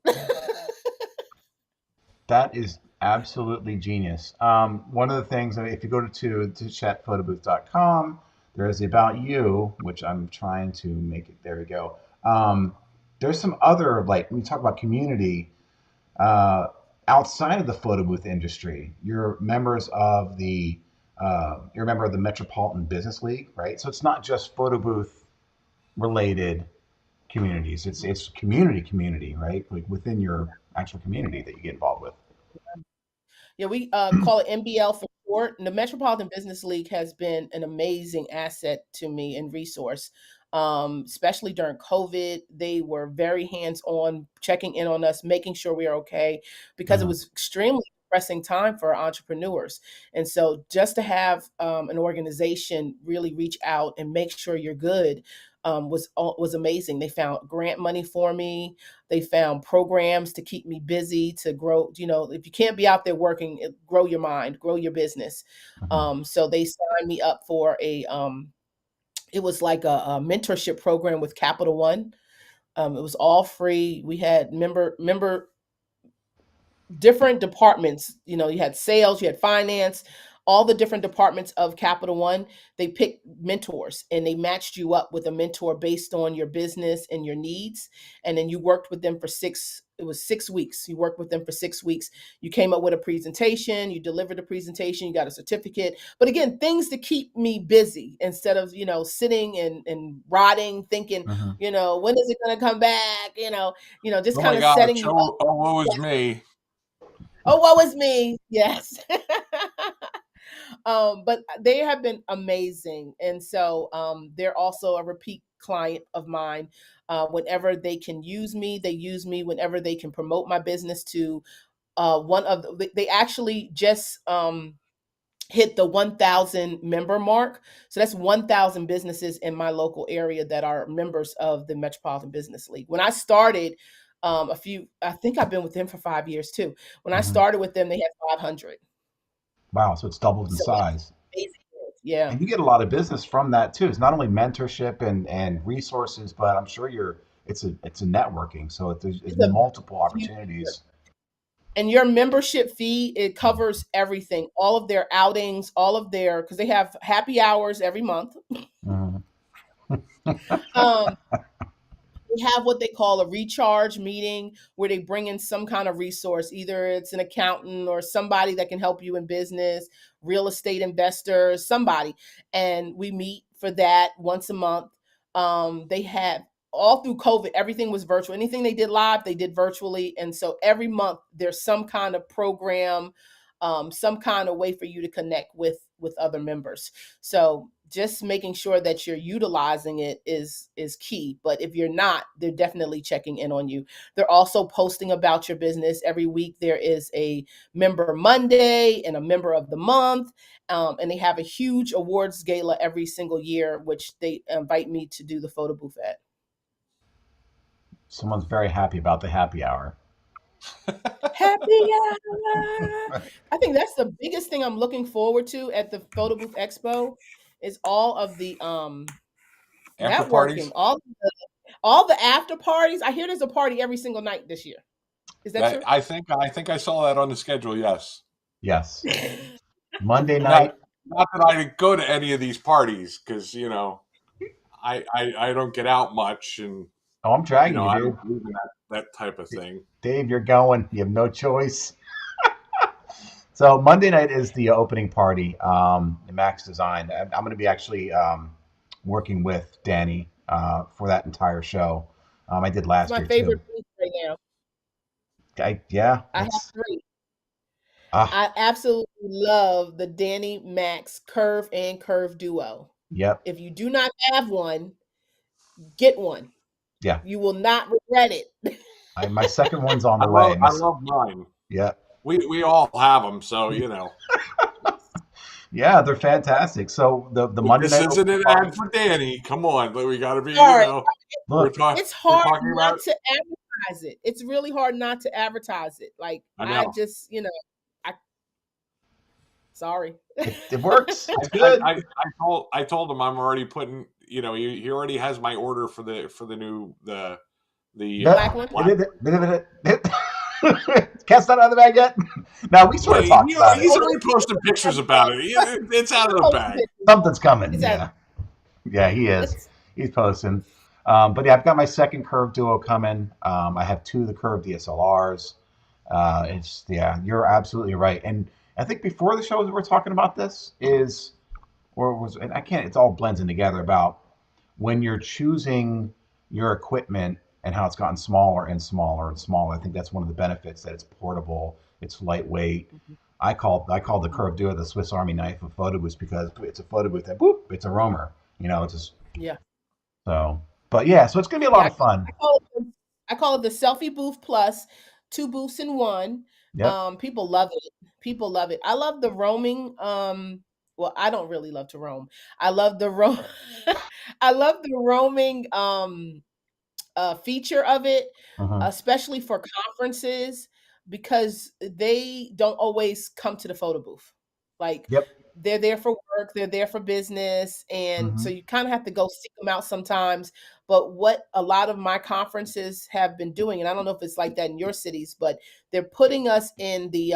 That is absolutely genius. One of the things, if you go to chatphotobooth.com, there is the About You, which I'm trying to make it. There we go. There's some other, like, when you talk about community, uh, outside of the photo booth industry, you're a member of the Metropolitan Business League, right? So it's not just photo booth related communities. It's community, right? Like within your actual community that you get involved with. Yeah, we call it MBL for short. And the Metropolitan Business League has been an amazing asset to me and resource. Especially during COVID, they were very hands on, checking in on us, making sure we are okay, because it Uh-huh. was extremely pressing time for entrepreneurs. And so, just to have an organization really reach out and make sure you're good, was amazing. They found grant money for me. They found programs to keep me busy, to grow. If you can't be out there working, grow your mind, grow your business. Uh-huh. So they signed me up for it was like a mentorship program with Capital One. It was all free. We had member different departments. You had sales, you had finance, all the different departments of Capital One. They picked mentors, and they matched you up with a mentor based on your business and your needs. And then you worked with them for it was 6 weeks. You worked with them for 6 weeks. You came up with a presentation, you delivered a presentation, you got a certificate. But again, things to keep me busy instead of, sitting and rotting, thinking, Uh-huh. when is it going to come back? Just Oh kind my of gosh! setting you up. Oh, woe is me. Oh, what was me? Yes. But they have been amazing. And so they're also a repeat client of mine. Whenever they can use me, they use me. Whenever they can promote my business to they actually just hit the 1,000 member mark. So that's 1,000 businesses in my local area that are members of the Metropolitan Business League. When I started, I think I've been with them for 5 years too. When I Uh-huh. started with them, they had 500. Wow, so it's doubled in So that's size. amazing. Yeah. And you get a lot of business from that too. It's not only mentorship and resources, but I'm sure it's a networking. So there's It's a multiple huge, opportunities. and your membership fee, it covers everything, all of their outings, all of their, because they have happy hours every month. Mhm. Um, we have what they call a recharge meeting, where they bring in some kind of resource. Either it's an accountant or somebody that can help you in business, real estate investors, somebody. And we meet for that once a month. They had all through COVID, everything was virtual. Anything they did live, they did virtually. And so every month there's some kind of program, some kind of way for you to connect with other members. So just making sure that you're utilizing it is key. But if you're not, they're definitely checking in on you. They're also posting about your business every week. There is a member Monday and a member of the month. And they have a huge awards gala every single year, which they invite me to do the photo booth at. Someone's very happy about the happy hour. Happy hour. I think that's the biggest thing I'm looking forward to at the photo booth expo is all of the After networking, parties? all the after parties. I hear there's a party every single night this year. Is that true? I think I saw that on the schedule. Yes. Yes. Monday Not, night. not that I didn't go to any of these parties because I don't get out much, and Oh, I'm dragging you, I dude. don't believe in that type of thing. Dave, you're going. You have no choice. So Monday night is the opening party, Max Design. I'm going to be actually working with Danny for that entire show. I did It's last my year favorite too. booth right now. Yeah, I have it's 3. ah, I absolutely love the Danny Max Curve and Curve Duo. yep, If you do not have one, get one. yeah. You will not regret it. My second one's on the way. I love mine. Yeah, We all have them, so yeah, they're fantastic. So the But Monday this night isn't opening an party. ad for Danny. Come on, but we got to be. Sorry, We're Look, talking. it's We're hard talking not about. to advertise it. It's really hard not to advertise it. Like I I know. just, I sorry. it works. It's I, good. I, I told him I'm already putting. He already has my order for the new the Black one? black. Cat's not out of the bag yet. Now we sort Yeah, of talked about it. he's already posted pictures about it. It's out of the bag. Something's coming. It's Yeah, yeah, he is. it's He's posting. But yeah, I've got my second Curve Duo coming. I have 2 of the Curve DSLRs. You're absolutely right. And I think before the show we were talking about this and I can't. It's all blending together about when you're choosing your equipment and how it's gotten smaller and smaller and smaller. I think that's one of the benefits that it's portable, it's lightweight. I call the Curve Duo the Swiss Army knife of photo booths because it's a photo booth that boop, it's a roamer. It's just yeah. so. But yeah, so it's gonna be a lot Yeah. of fun. I call it the selfie booth plus 2 booths in one. Yep. People love it. People love it. I love the roaming. Well, I don't really love to roam. I love the I love the roaming feature of it, Uh-huh. especially for conferences, because they don't always come to the photo booth. Like Yep. they're there for work, they're there for business, and so Hmm. you kind of have to go seek them out sometimes. But what a lot of my conferences have been doing, and I don't know if it's like that in your cities, but they're putting us in the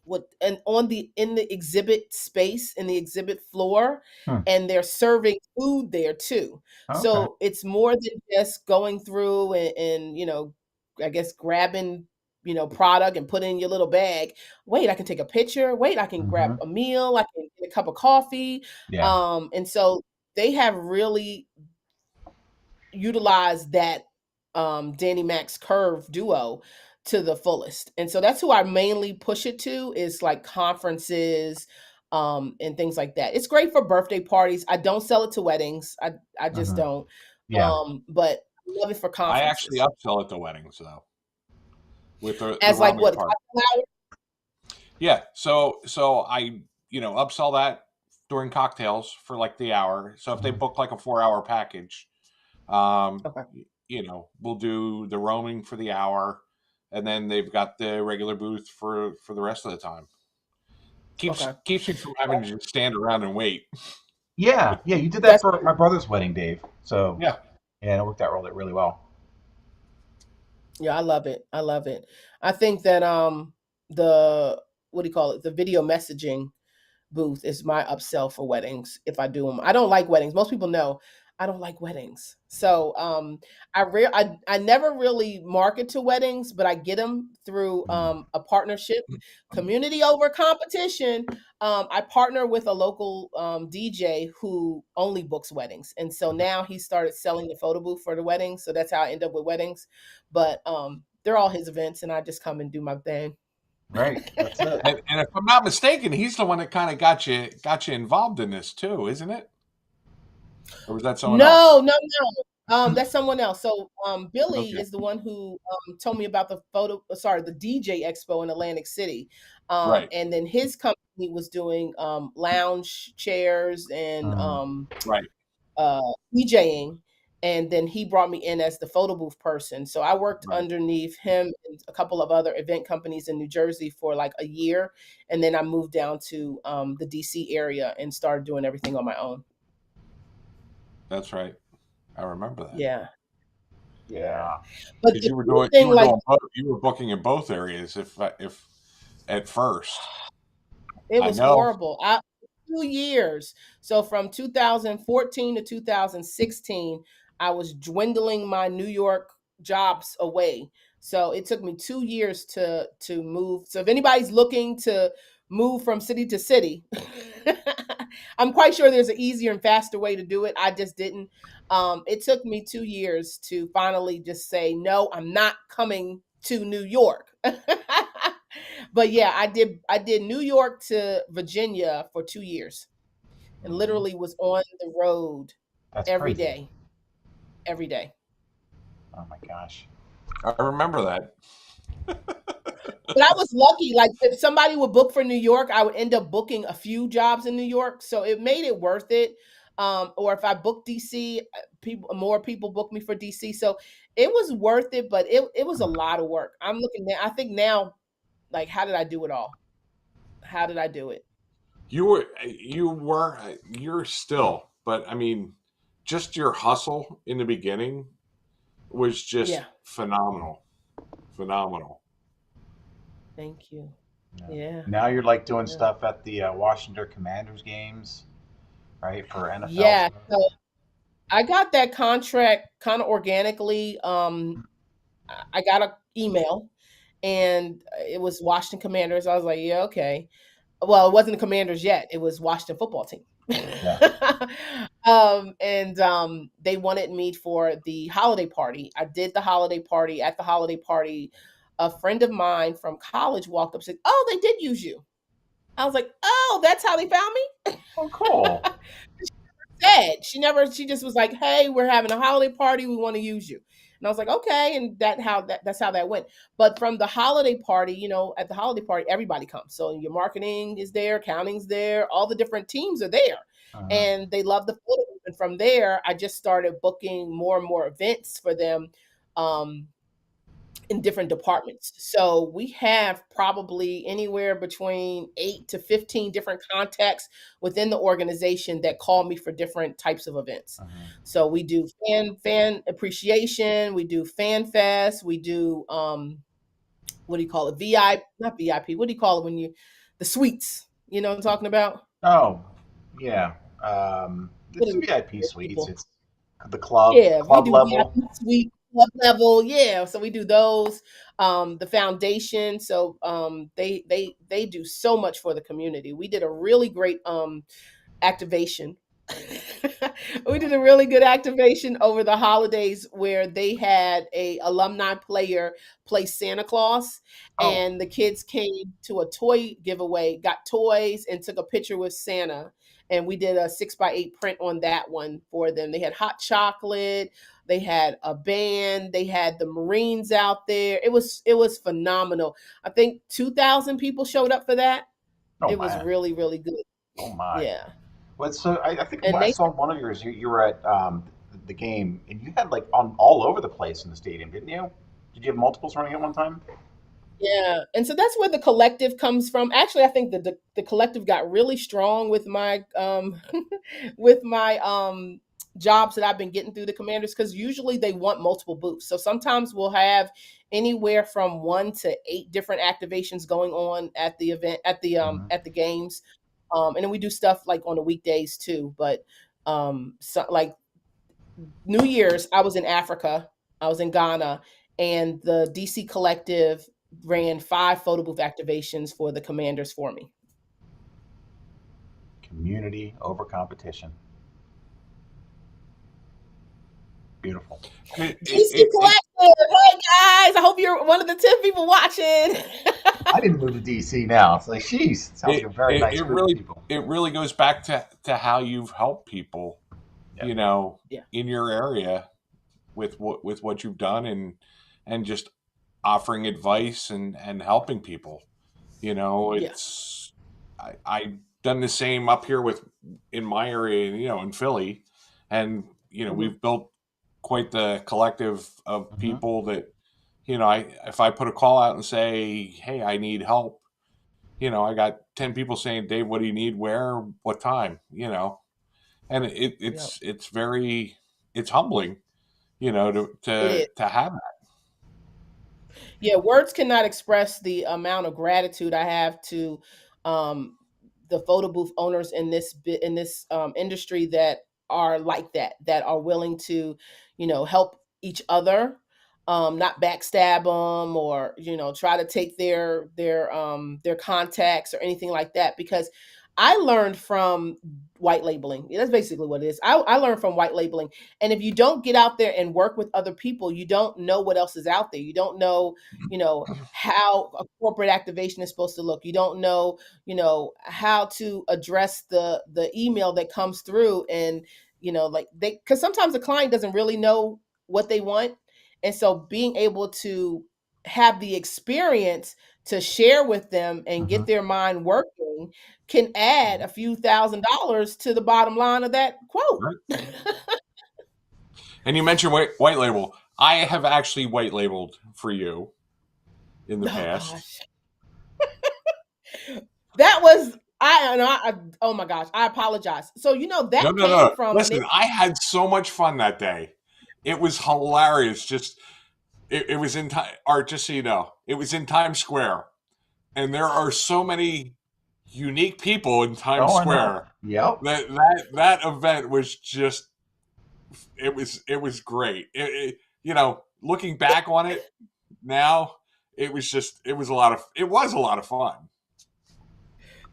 in the exhibit space, in the exhibit floor, Hmm. and they're serving food there too. Okay. So it's more than just going through and I guess grabbing product and put it in your little bag. Wait, I can take a picture. Wait, I can grab Hmm. a meal. I can get a cup of coffee. Yeah. And so they have really utilized that Danny Max Curve Duo to the fullest. And so that's who I mainly push it to, is like conferences and things like that. It's great for birthday parties. I don't sell it to weddings. I just Hmm. don't. Yeah. But I love it for I actually conferences. upsell at the weddings though with the As like roaming what, part. cocktail hour? Yeah, so I upsell that during cocktails for like the hour. So if they Mhm. book like a 4-hour package, um, Okay. we'll do the roaming for the hour, and then they've got the regular booth for the rest of the time. Okay. Keeps you from having to just stand around and wait. Yeah. Yeah. You did that That's for my brother's wedding, Dave. So Yeah, yeah, it worked out really well. Yeah, I love it. I love it. I think that the what do you call it? The video messaging booth is my upsell for weddings if I do them. I don't like weddings. Most people know I don't like weddings. So I never really market to weddings, but I get them through a partnership, community over competition. I partner with a local DJ who only books weddings, and so now he started selling the photo booth for the weddings. So that's how I end up with weddings. But they're all his events, and I just come and do my thing. Right. That's it. And if I'm not mistaken, he's the one that kind of got you involved in this too, isn't it? Or was that someone else? No, no, no. That's someone else. So Billy Okay. is the one who told me about the DJ Expo in Atlantic City. Right. And then his company was doing lounge chairs and Right. DJing. And then he brought me in as the photo booth person. So I worked Right. underneath him and a couple of other event companies in New Jersey for like a year. And then I moved down to the DC area and started doing everything on my own. That's right. I remember that. Yeah. Yeah. But Because the you were cool doing thing, like, you were booking in both areas if at first. it I was know. horrible. 2 years. So from 2014 to 2016, I was dwindling my New York jobs away. So it took me 2 years to move. So if anybody's looking to move from city to city, I'm quite sure there's an easier and faster way to do it. I just didn't. It took me 2 years to finally just say, no, I'm not coming to New York. But yeah, I did New York to Virginia for 2 years and Mhm. literally was on the road That's every crazy. day, every day. Oh my gosh. I remember that. But I was lucky. Like if somebody would book for New York, I would end up booking a few jobs in New York, so it made it worth it. Or if I booked DC, more people book me for DC, so it was worth it. But it was a lot of work. I'm looking now. I think now, like, how did I do it all? How did I do it? You're still, but I mean, just your hustle in the beginning was just Yeah. phenomenal. Phenomenal. Thank you. Yeah. Yeah. Now you're like doing Yeah. stuff at the Washington Commanders games, right? For NFL Yeah. stuff. So I got that contract kind of organically. I got an email and it was Washington Commanders. I was like, yeah, okay. Well, it wasn't the Commanders yet. It was Washington football team. Yeah. And they wanted me for the holiday party. I did the holiday party. At the holiday party, a friend of mine from college walked up and said, "Oh, they did use you." I was like, "Oh, that's how they found me?" Oh, cool. Said. She just was like, "Hey, we're having a holiday party. We want to use you." And I was like, "Okay." And that's how that went. But from the holiday party, at the holiday party, everybody comes. So your marketing is there, accounting's there, all the different teams are there. Uh, And they love the photo. And from there, I just started booking more and more events for them. Um, in different departments. So we have probably anywhere between 8 to 15 different contacts within the organization that call me for different types of events. uh, So we do fan appreciation, we do fan fest, we do what do you call it? VIP, not VIP. What do you call it when you the suites? You know what I'm talking about? oh, yeah. What It's is VIP it, suites. people? It's the club Yeah, we club do level. VIP suite, club level. Yeah, so we do those. The foundation. So they do so much for the community. We did a really great activation. We did a really good activation over the holidays where they had a alumni player play Santa Claus, Oh, and the kids came to a toy giveaway, got toys, and took a picture with Santa. And we did a 6x8 print on that one for them. They had hot chocolate, they had a band, they had the Marines out there. It was phenomenal. I think 2,000 people showed up for that. oh It was man. really, really good. Oh my. Yeah. Well, so I think And I they saw one of yours. You were at the game, and you had like on all over the place in the stadium, didn't you? Did you have multiples running at one time? Yeah, and so that's where the collective comes from. Actually, I think the collective got really strong with my with my jobs that I've been getting through the commanders, because usually they want multiple booths. So sometimes we'll have anywhere from 1 to 8 different activations going on at the event Hmm. at the games. And then we do stuff like on the weekdays too. But so like New Year's, I was in Africa. I was in Ghana, and the DC Collective ran 5 photo booth activations for the commanders for me. Community over competition. Beautiful. DC Collective. Hey guys, I hope you're one of the 10 people watching. I didn't move to DC now. It's like, sheesh, it sounds like a very nice group of people. It really goes back to how you've helped people, Yeah. in your area with what you've done and just offering advice and helping people. It's I've done the same up here in my area, in Philly, and we've built quite the collective of people that if I put a call out and say, hey, I need help, I got 10 people saying, Dave, what do you need, where, what time, and it's very, it's humbling, to have that. Yeah, words cannot express the amount of gratitude I have to the photo booth owners in this industry that are like that are willing to, help each other, not backstab them or try to take their contacts or anything like that. Because I learned from white labeling. That's basically what it is. I learned from white labeling. And if you don't get out there and work with other people, you don't know what else is out there. You don't know, how a corporate activation is supposed to look. You don't know, how to address the email that comes through, and because sometimes the client doesn't really know what they want. And so being able to have the experience to share with them and get their mind working can add a few $1,000s to the bottom line of that quote. Right. And you mentioned white label. I have actually white labeled for you in the past. Gosh. That was oh my gosh, I apologize. So that came from. Listen, I had so much fun that day. It was hilarious. Just it was in time. Or just so you know, it was in Times Square, and there are so many unique people in Times Square. Yep. That event was just. It was great. Looking back on it now, it was a lot of fun.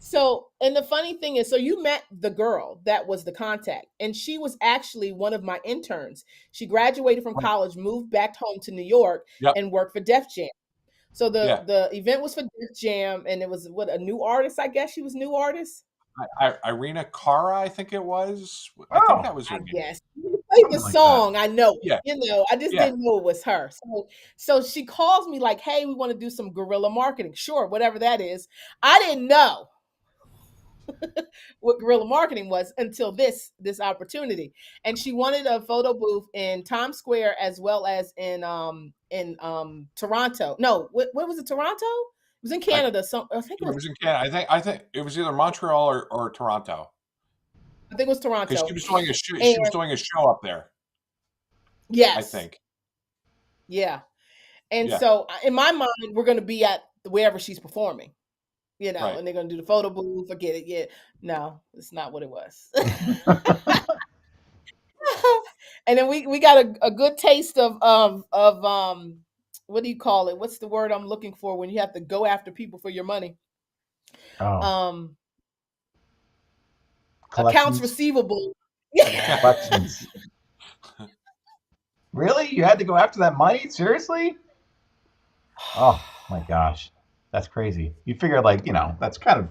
So, and the funny thing is, so you met the girl that was the contact, and she was actually one of my interns. She graduated from college, moved back home to New York, and worked for Def Jam. So the event was for Def Jam, and it was a new artist, I guess she was new artist. Irina Cara, I think it was. I think that was her name. Yes. You played the song, I know. Yeah. I just didn't know it was her. So she calls me like, hey, we want to do some guerrilla marketing. Sure, whatever that is. I didn't know what guerrilla marketing was until this opportunity. And she wanted a photo booth in Times Square as well as in Toronto. No, what was it, Toronto? It was in Canada. I think it was in Canada. I think it was either Montreal or Toronto. I think it was Toronto. Because she was doing a show. She was doing a show up there. Yes, I think. Yeah, and so in my mind, we're going to be at wherever she's performing, and they're going to do the photo booth. Forget it. Yeah, no, it's not what it was. And then we got a good taste of what do you call it? What's the word I'm looking for when you have to go after people for your money? Accounts receivable. Collections. Really? You had to go after that money? Seriously? Oh my gosh. That's crazy. You figure that's kind of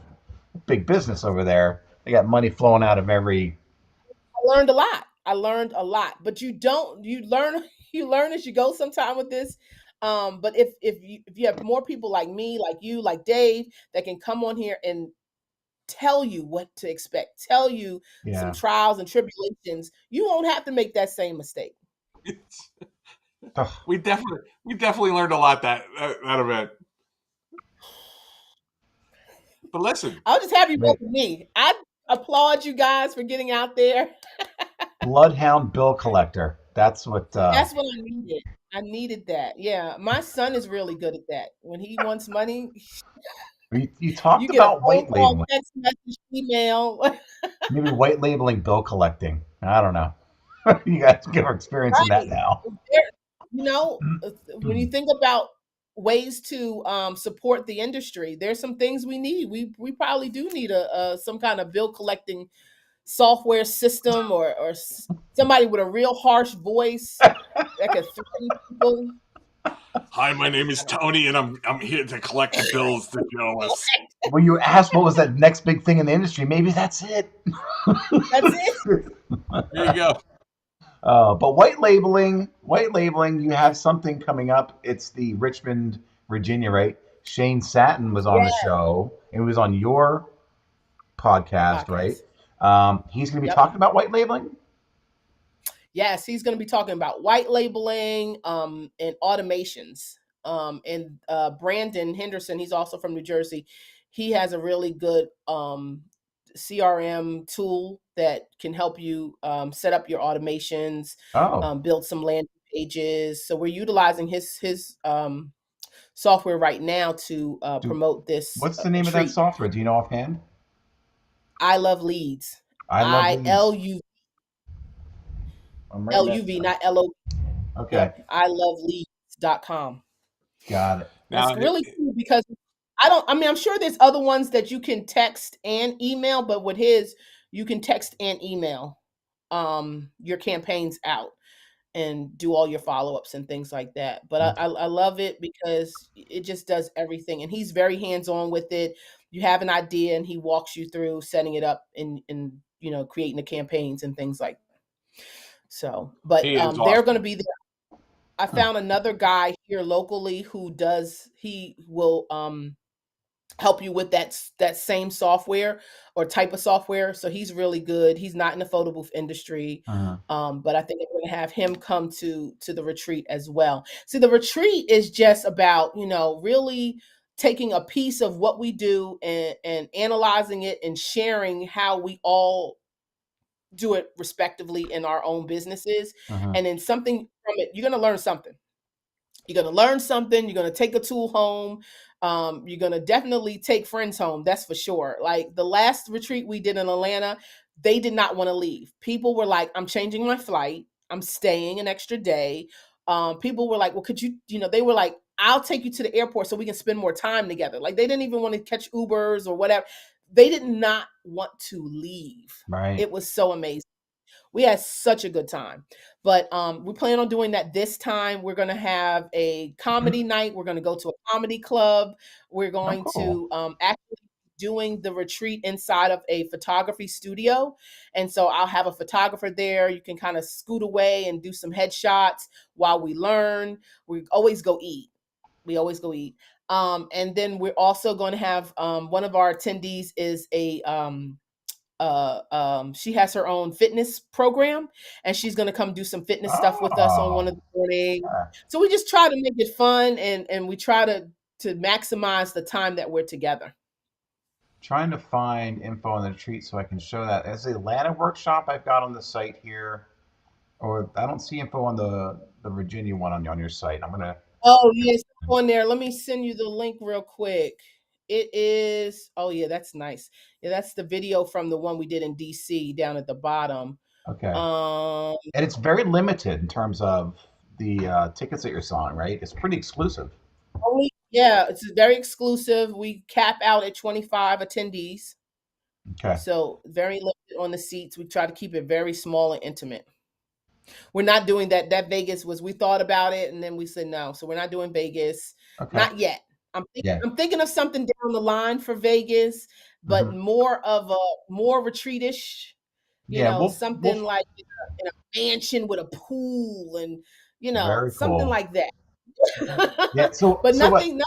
big business over there. They got money flowing out of every. I learned a lot. But you learn as you go sometime with this. But if you have more people like me, like you, like Dave, that can come on here and tell you what to expect, tell you some trials and tribulations, you won't have to make that same mistake. We definitely learned a lot that event. But listen, I'll just have you work with me. I applaud you guys for getting out there. Bloodhound bill collector. That's what I needed. I needed that. Yeah. My son is really good at that. When he wants money. You talked about white labeling. Text message, email. Maybe white labeling bill collecting. I don't know. You guys are experiencing that Right. now. There, when you think about ways to support the industry, there's some things we need. We probably do need a some kind of bill collecting software system, or somebody with a real harsh voice that could threaten people. Hi, my name is I don't Tony, and I'm here to collect the bills that you owe know. us. When you asked what was that next big thing in the industry, maybe that's it. That's it. There you go. But white labeling, you have something coming up. It's the Richmond, Virginia, right? Shane Satin was on the Yeah. show. It was on your podcast, right? Podcast. He's going to be Yep. talking about white labeling. Yes, he's going to be talking about white labeling and automations. And Brandon Henderson, he's also from New Jersey. He has a really good CRM tool that can help you set up your automations, Oh, build some landing pages. So we're utilizing his software right now to do, promote this what's the name of that retreat. software? Do you know offhand? I love leads. I love I leads. L U I'm writing L that U V, down. not L O. Okay, Yep. I love leads.com. got it. It's Now, really cool because I mean, I'm sure there's other ones that you can text and email, but with his, you can text and email your campaigns out and do all your follow-ups and things like that. But I love it because it just does everything. And he's very hands-on with it. You have an idea and he walks you through setting it up and creating the campaigns and things like that. So, but he is they're going to awesome. be there. I found another guy here locally who he will help you with that same software or type of software. So he's really good. He's not in the photo booth industry. Uh-huh. But I think I'm going to have him come to the retreat as well. See, the retreat is just about, really taking a piece of what we do and analyzing it and sharing how we all do it respectively in our own businesses. Uh-huh. And then something from it, you're going to learn something. You're going to learn something. You're going to take a tool home. You're going to definitely take friends home. That's for sure. Like the last retreat we did in Atlanta, they did not want to leave. People were like, I'm changing my flight. I'm staying an extra day. People were like, well, could you, they were like, I'll take you to the airport so we can spend more time together. Like they didn't even want to catch Ubers or whatever. They did not want to leave. Right. It was so amazing. We had such a good time. But we plan on doing that this time. We're going to have a comedy night. We're going to go to a comedy club. We're Oh, going cool. to actually doing the retreat inside of a photography studio. And so I'll have a photographer there. You can kind of scoot away and do some headshots while we learn. We always go eat. We always go eat. And then we're also going to have one of our attendees is she has her own fitness program and she's going to come do some fitness stuff with us on one of Oh, the mornings. yeah. So we just try to make it fun and we try to maximize the time that we're together. Trying to find info on the retreat so I can show that. As the Atlanta workshop I've got on the site here, or I don't see info on the Virginia one on your site. I'm gonna. Oh yes, on there. Let me send you the link real quick. It is, oh yeah, that's nice. Yeah, that's the video from the one we did in DC down at the bottom. Okay. Um And it's very limited in terms of the tickets that you're selling, right? It's pretty exclusive. Only, yeah, it's very exclusive. We cap out at 25 attendees. Okay. So very limited on the seats. We try to keep it very small and intimate. We're not doing that. That Vegas was, we thought about it and then we said no. So we're not doing Vegas. Okay. Not yet. Yeah. I'm thinking of something down the line for Vegas, but Hmm. more retreatish, Yeah. We'll something like in a mansion with a pool and very something cool. like that. Yeah. So But so what? nothing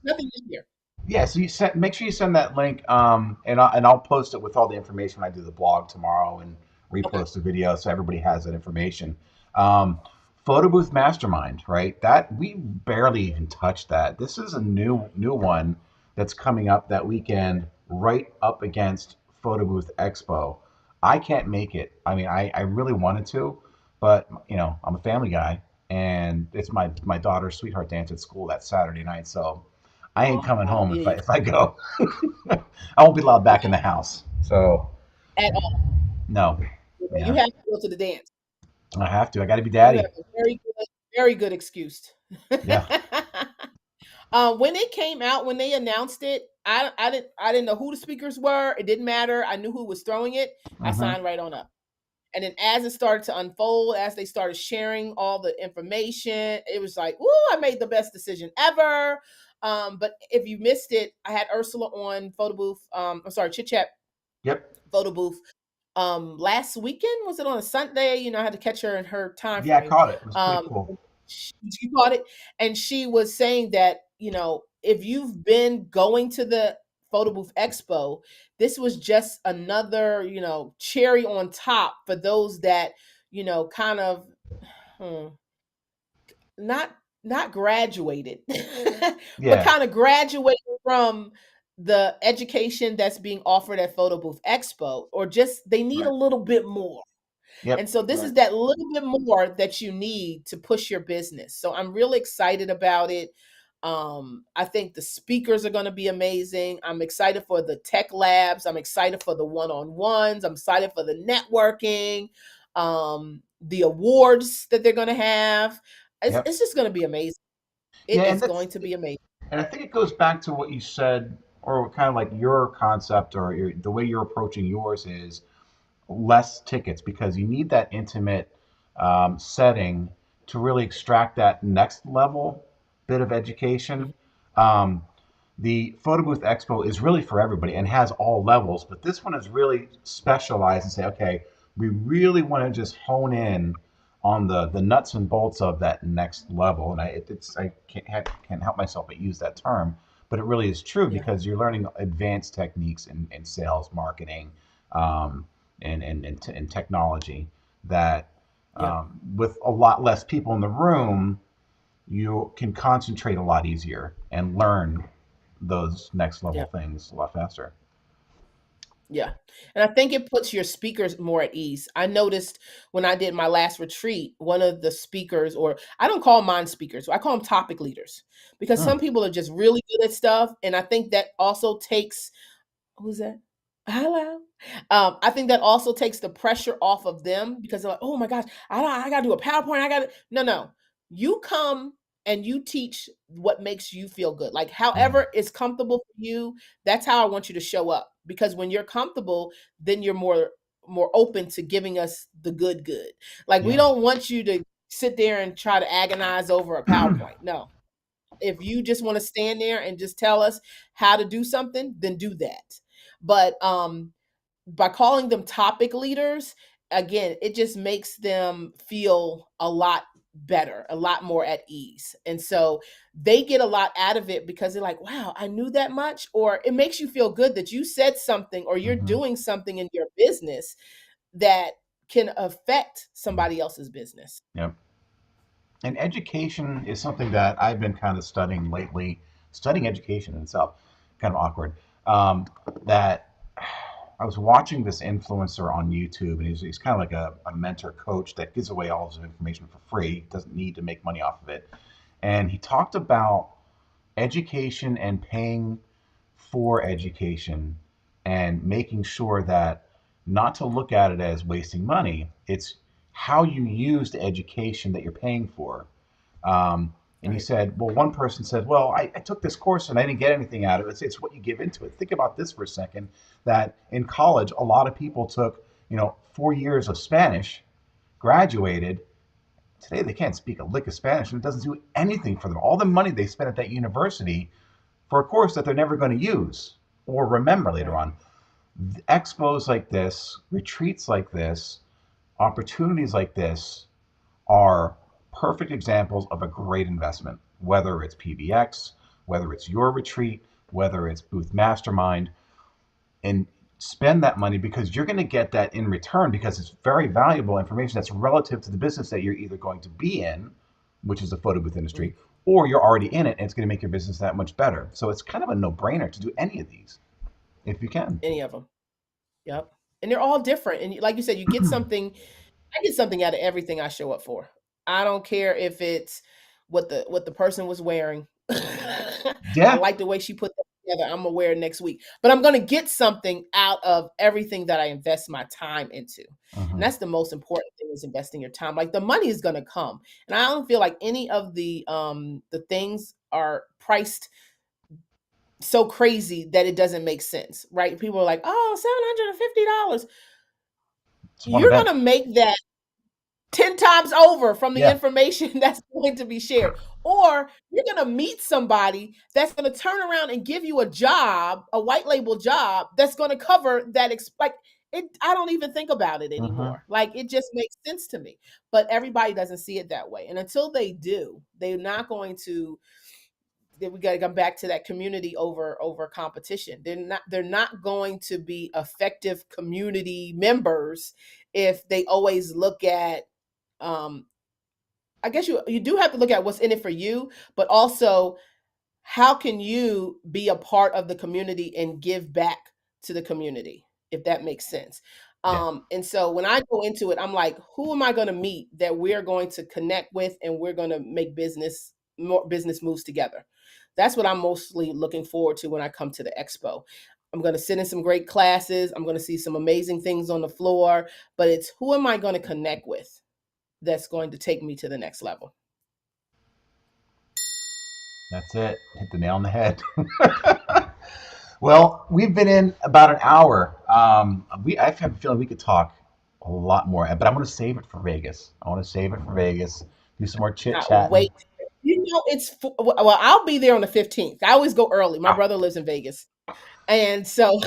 this year. Yeah, so you send, make sure you send that link, and I'll post it with all the information when I do the blog tomorrow and Okay. repost the video so everybody has that information. Um, Photo booth mastermind, right? That we barely even touched that. This is a new one that's coming up that weekend, right up against Photo Booth Expo. I can't make it. I mean, I really wanted to, but I'm a family guy, and it's my daughter's sweetheart dance at school that Saturday night, so. I ain't coming Oh, home yeah, if I go. I won't be allowed back in the house. So at all. no, You yeah, have to go to the dance. I have to. I got to be You have daddy. a very good excuse. Yeah. When it came out, when they announced it, I didn't know who the speakers were. It didn't matter. I knew who was throwing it. I Hmm. signed right on up. And then as it started to unfold, as they started sharing all the information, it was like, "Ooh, I made the best decision ever." But if you missed it, I had Ursula on photo booth. I'm sorry, Chit Chat Yep. photo booth. Last weekend, was it on a Sunday? I had to catch her in her time Yeah, I frame. caught it. It was pretty Um, cool. she caught it, and she was saying that if you've been going to the photo booth expo, this was just another cherry on top for those that kind of hmm, not not graduated, but Yeah. kind of graduated from the education that's being offered at photo booth expo, or just they need a Right. little bit more. And Yep. so this is Right. that little bit more that you need to push your business. So I'm really excited about it. I think the speakers are going to be amazing. I'm excited for the tech labs. I'm excited for the one-on-ones. I'm excited for the networking, the awards that they're going to have. Yep. It's just going to be amazing. Yeah, It and is going to be amazing. I think it goes back to what you said, or kind of like your concept, or the way you're approaching yours is less tickets because you need that intimate setting to really extract that next level bit of education. Mhm. Um, the photo booth expo is really for everybody and has all levels, but this one is really specialized and say, okay, we really want to just hone in on the nuts and bolts of that next level. And I can't help myself but use that term, but it really is true Yeah. because you're learning advanced techniques in sales, marketing, um, and technology that Yeah. with a lot less people in the room, you can concentrate a lot easier and learn those next level Yeah. things a lot faster. Yeah. And I think it puts your speakers more at ease. I noticed when I did my last retreat, one of the speakers, or I don't call mine speakers, I call them topic leaders, because Hmm. some people are just really good at stuff. And I think that also takes, who's that? Hello. I think that also takes the pressure off of them because they're like, oh my gosh, I got to do a PowerPoint. No, no. You come and you teach what makes you feel good. Like, Yeah. however is comfortable for you, that's how I want you to show up. Because when you're comfortable, then you're more open to giving us the good. Like, we Yeah. don't want you to sit there and try to agonize over a PowerPoint. No. If you just want to stand there and just tell us how to do something, then do that. But by calling them topic leaders, again, it just makes them feel a lot better, a lot more at ease. And so they get a lot out of it because they're like, wow, I knew that much. Or it makes you feel good that you said something or you're Hmm. doing something in your business that can affect somebody else's business. Yep. And education is something that I've been kind of studying lately. Studying education in itself, kind of awkward. That I was watching this influencer on YouTube, and he's kind of like a mentor coach that gives away all of his information for free, doesn't need to make money off of it. And he talked about education and paying for education and making sure that not to look at it as wasting money, it's how you use the education that you're paying for. And he Right. said, well, one person said, well, I took this course and I didn't get anything out of it. It's what you give into it. Think about this for a second, that in college, a lot of people took, 4 years of Spanish, graduated. Today, they can't speak a lick of Spanish and it doesn't do anything for them. All the money they spent at that university for a course that they're never going to use or remember later Right. on. Expos like this, retreats like this, opportunities like this are perfect examples of a great investment, whether it's PBX, whether it's your retreat, whether it's Booth Mastermind, and spend that money because you're going to get that in return because it's very valuable information that's relative to the business that you're either going to be in, which is the photo booth Mhm. industry, or you're already in it and it's going to make your business that much better. So it's kind of a no-brainer to do any of these if you can. Any of them. Yep. And they're all different. And like you said, you get something. I get something out of everything I show up for. I don't care if it's what the person was wearing. I Yeah. like the way she put that together. I'm gonna wear it next week. But I'm gonna get something out of everything that I invest my time into. And Hmm. that's the most important thing is investing your time. Like the money is going to come. And I don't feel like any of the things are priced so crazy that it doesn't make sense, right? People are like, oh, $750. It's one You're event. going to make that 10 times over from the Yeah. information that's going to be shared. Or you're going to meet somebody that's going to turn around and give you a job, a white label job that's going to cover that. Like it, I don't even think about it Mm-hmm. anymore. Like it just makes sense to me. But everybody doesn't see it that way. And until they do, they're not going to. Then we got to come back to that community over competition. They're not going to be effective community members if they always look at I guess you do have to look at what's in it for you, but also how can you be a part of the community and give back to the community, if that makes sense. Yeah. And so when I go into it, I'm like, who am I going to meet that we're going to connect with and we're going to make more business moves together? That's what I'm mostly looking forward to when I come to the expo. I'm going to sit in some great classes. I'm going to see some amazing things on the floor, but it's who am I going to connect with that's going to take me to the next level. That's it. Hit the nail on the head. Well, we've been in about an hour. I have a feeling we could talk a lot more, but I'm going to save it for Vegas. I want to save it for Vegas. Do some more chit Not chatting. wait. Well, I'll be there on the 15th. I always go early. My Oh, brother lives in Vegas. And so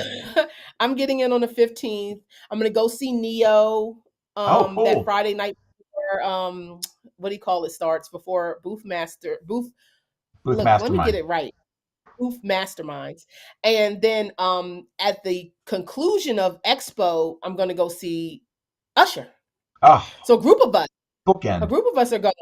I'm getting in on the 15th. I'm going to go see Neo oh, that cool. Friday night before what do you call it starts before Booth. Booth Look, let me get Mastermind. it right. Booth Masterminds. And then at the conclusion of Expo, I'm going to go see Usher. Oh, So a bookend. group of us are going.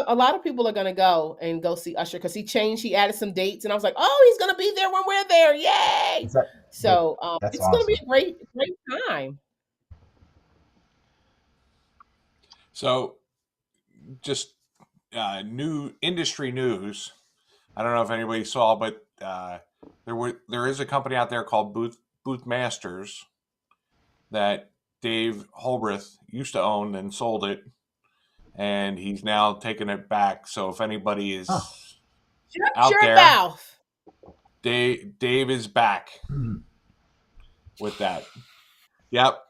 A lot of people are going to go see Usher because he changed. He added some dates, and I was like, oh, he's going to be there when we're there! Yay! Is that the? So That's it's going to be awesome. a great time. So, just new industry news. I don't know if anybody saw, but there is a company out there called Booth Masters that Dave Holbrith used to own and sold it, and he's now taking it back. So if anybody Oh. is Shut out your there, mouth. Dave is back Hmm. with that. Yep.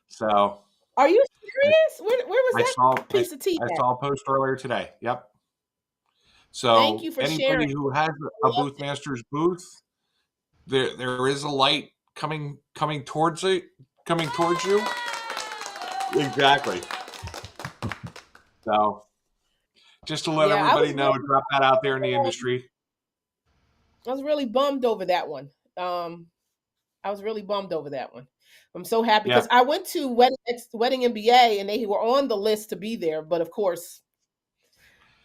So Are you I, serious? Where was I that saw piece of tea I at? saw a post earlier today. Yep. Thank So you for sharing. anybody who has I a love Booth Masters booth, there is a light coming towards it, coming towards you. Exactly. So just to let Yeah, everybody know, drop that out there in the industry. I was really bummed over that one. I was really bummed over that one. I'm so happy Yeah. because I went to Wedding MBA and they were on the list to be there, but of course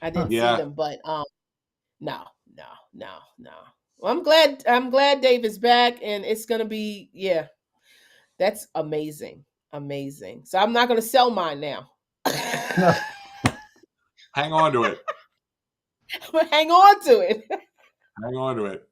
I didn't see Yeah. them. But no, no, no, no. Well, I'm glad Dave is back, and it's gonna be that's amazing, amazing. So I'm not gonna sell mine now. Hang on to it. Hang on to it. Hang on to it.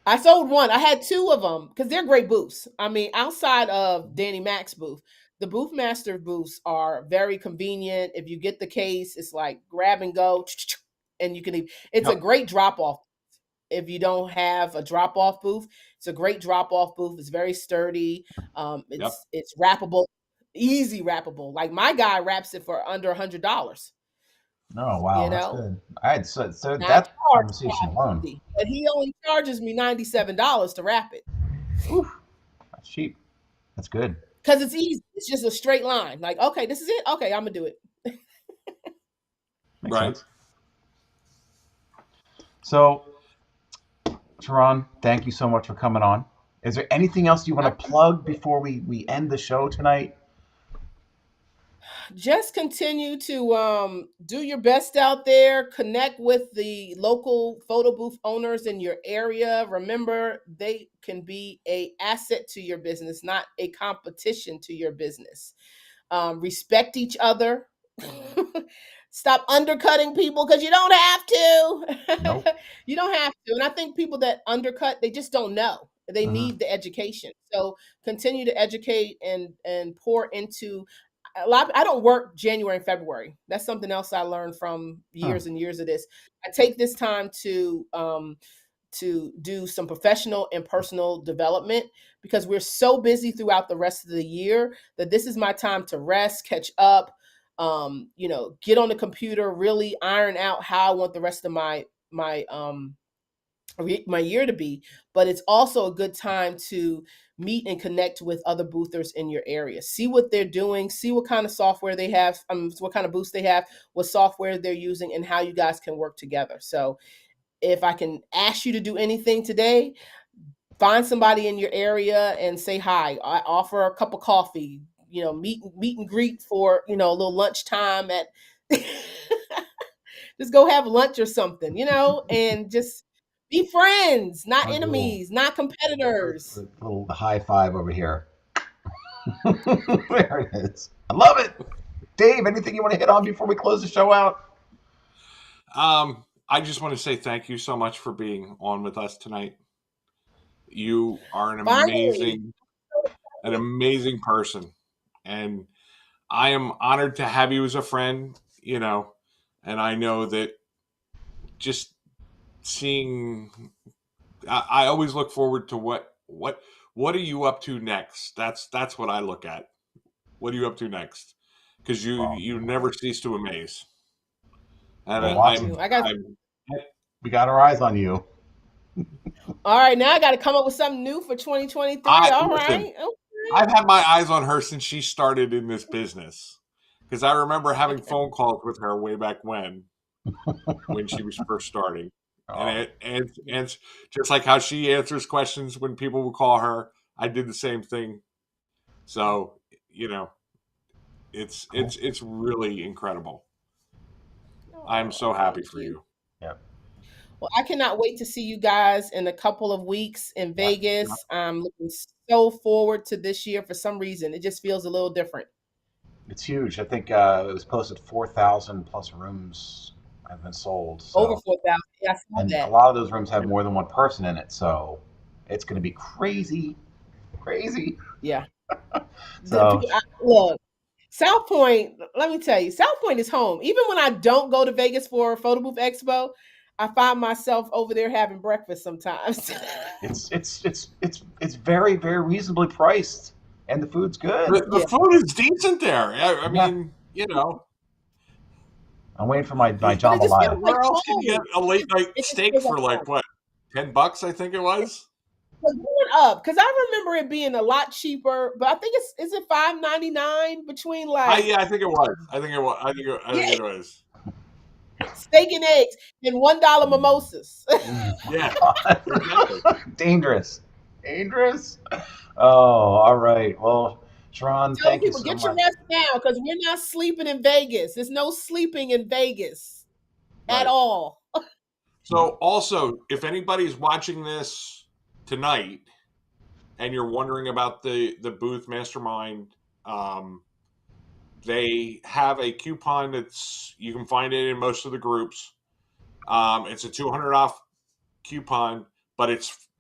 I sold one. I had two of them because they're great booths. I mean, outside of Danny Mac's booth, the Booth Master booths are very convenient. If you get the case, it's like grab and go, and you can leave. It's a Yep. great drop off. If you don't have a drop off booth, it's a great drop off booth. It's very sturdy. Yep. It's wrappable, easy wrappable. Like my guy wraps it for under $100. Oh You wow, that's know, good. I had so and I that charge conversation alone. $550, but he only charges me $97 to wrap it. Oof, that's cheap. That's good. Because it's easy. It's just a straight line. Like, okay, this is it. Okay, I'm gonna do it. Makes Right. sense. So, Sharone, thank you so much for coming on. Is there anything else you want I to plug before we end the show tonight? just continue to do your best out there. Connect with the local photo booth owners in your area. Remember, they can be a asset to your business, not a competition to your business. Respect each other. Stop undercutting people because you don't have Nope. to. You don't have to. And I think people that undercut, they just don't know. They Hmm. need the education. So continue to educate and pour into. I don't work January and February. That's something else I learned from years and years of this. I take this time to do some professional and personal development because we're so busy throughout the rest of the year that this is my time to rest, catch up, get on the computer, really iron out how I want the rest of my year to be. But it's also a good time to meet and connect with other boothers in your area. See what they're doing, see what kind of software they have, what kind of booths they have, what software they're using, and how you guys can work together. So if I can ask you to do anything today, find somebody in your area and say hi. I offer a cup of coffee, meet and greet for, a little lunchtime at just go have lunch or something, and just be friends, not enemies, not competitors. A little high five over here. There it is. I love it. Dave, anything you want to hit on before we close the show out? I just want to say thank you so much for being on with us tonight. You are an amazing person. And I am honored to have you as a friend, and I know that just seeing, I always look forward to what are you up to next? That's what I look at. What are you up to next? Because you never cease to amaze. And we got our eyes on you. All right, now I got to come up with something new for 2023. Okay. I've had my eyes on her since she started in this business. Because I remember having phone calls with her way back when she was first starting. And just like how she answers questions when people would call her, I did the same thing. So, it's really incredible. I'm so happy for you. Yeah. Well, I cannot wait to see you guys in a couple of weeks in Vegas. Yeah. I'm looking so forward to this year. For some reason, it just feels a little different. It's huge. I think it was posted 4,000 plus rooms have been sold. So. Over 4,000. Yeah, I saw and that. A lot of those rooms have more than one person in it. So it's going to be crazy. Crazy. Yeah. So look. South Point, let me tell you, South Point is home. Even when I don't go to Vegas for Photo Booth Expo, I find myself over there having breakfast sometimes. It's very, very reasonably priced, and the food's good. The food is decent there. I mean, I'm waiting for my jambalaya. Where else can you get a late night steak for like what, $10? I think it was. Going up because I remember it being a lot cheaper, but I think is it $5.99 between like I think it was. I think it was. Steak and eggs and $1 mimosas. Yeah, dangerous. Oh, all right. Well, Sharone, thank you so much. Get your rest now because we're not sleeping in Vegas. There's no sleeping in Vegas at all. So, also, if anybody's watching this tonight and you're wondering about the booth Mastermind, they have a coupon you can find it in most of the groups. It's a $200 off coupon, but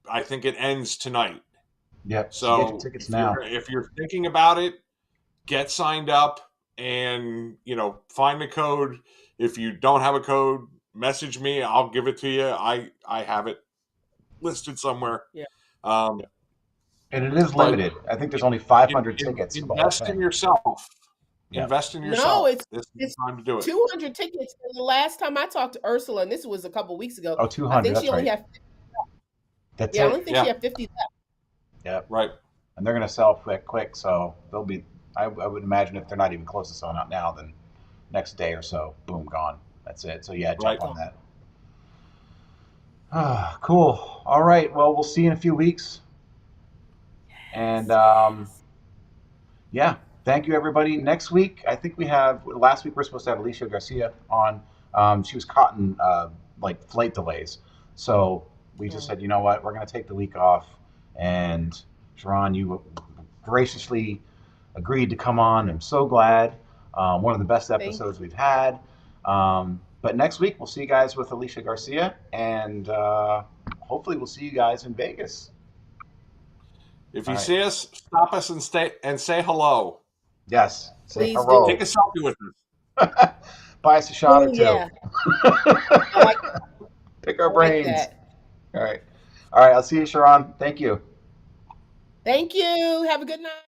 I think it ends tonight. Yep. So if you're thinking about it, get signed up and find the code. If you don't have a code, message me. I'll give it to you. I have it listed somewhere. Yeah. And it is limited. I think there's only 500 tickets. Invest in yourself. Yeah. Invest in yourself. No, it's time to do it. 200 tickets. And the last time I talked to Ursula, and this was a couple of weeks ago. Oh, 200. I think she only had 50 left. That's it. I only think she had 50 left. Yeah. Right. And they're going to sell quick. So they'll be. I would imagine if they're not even close to selling out now, then next day or so, boom, gone. That's it. So jump on that. Cool. All right. Well, we'll see you in a few weeks. And thank you, everybody. Next week, I think last week we were supposed to have Alicia Garcia on. She was caught in flight delays. So we just said, you know what, we're going to take the week off. And Sharone, you graciously agreed to come on. I'm so glad. One of the best episodes we've had. But next week, we'll see you guys with Alicia Garcia. And hopefully we'll see you guys in Vegas. If you see us, stop us and say hello. Yes. Say Please hello. Take a selfie with us. Buy us a shot or two. Yeah, I like Pick our I like brains. that. All right. All right. I'll see you, Sharone. Thank you. Thank you. Have a good night.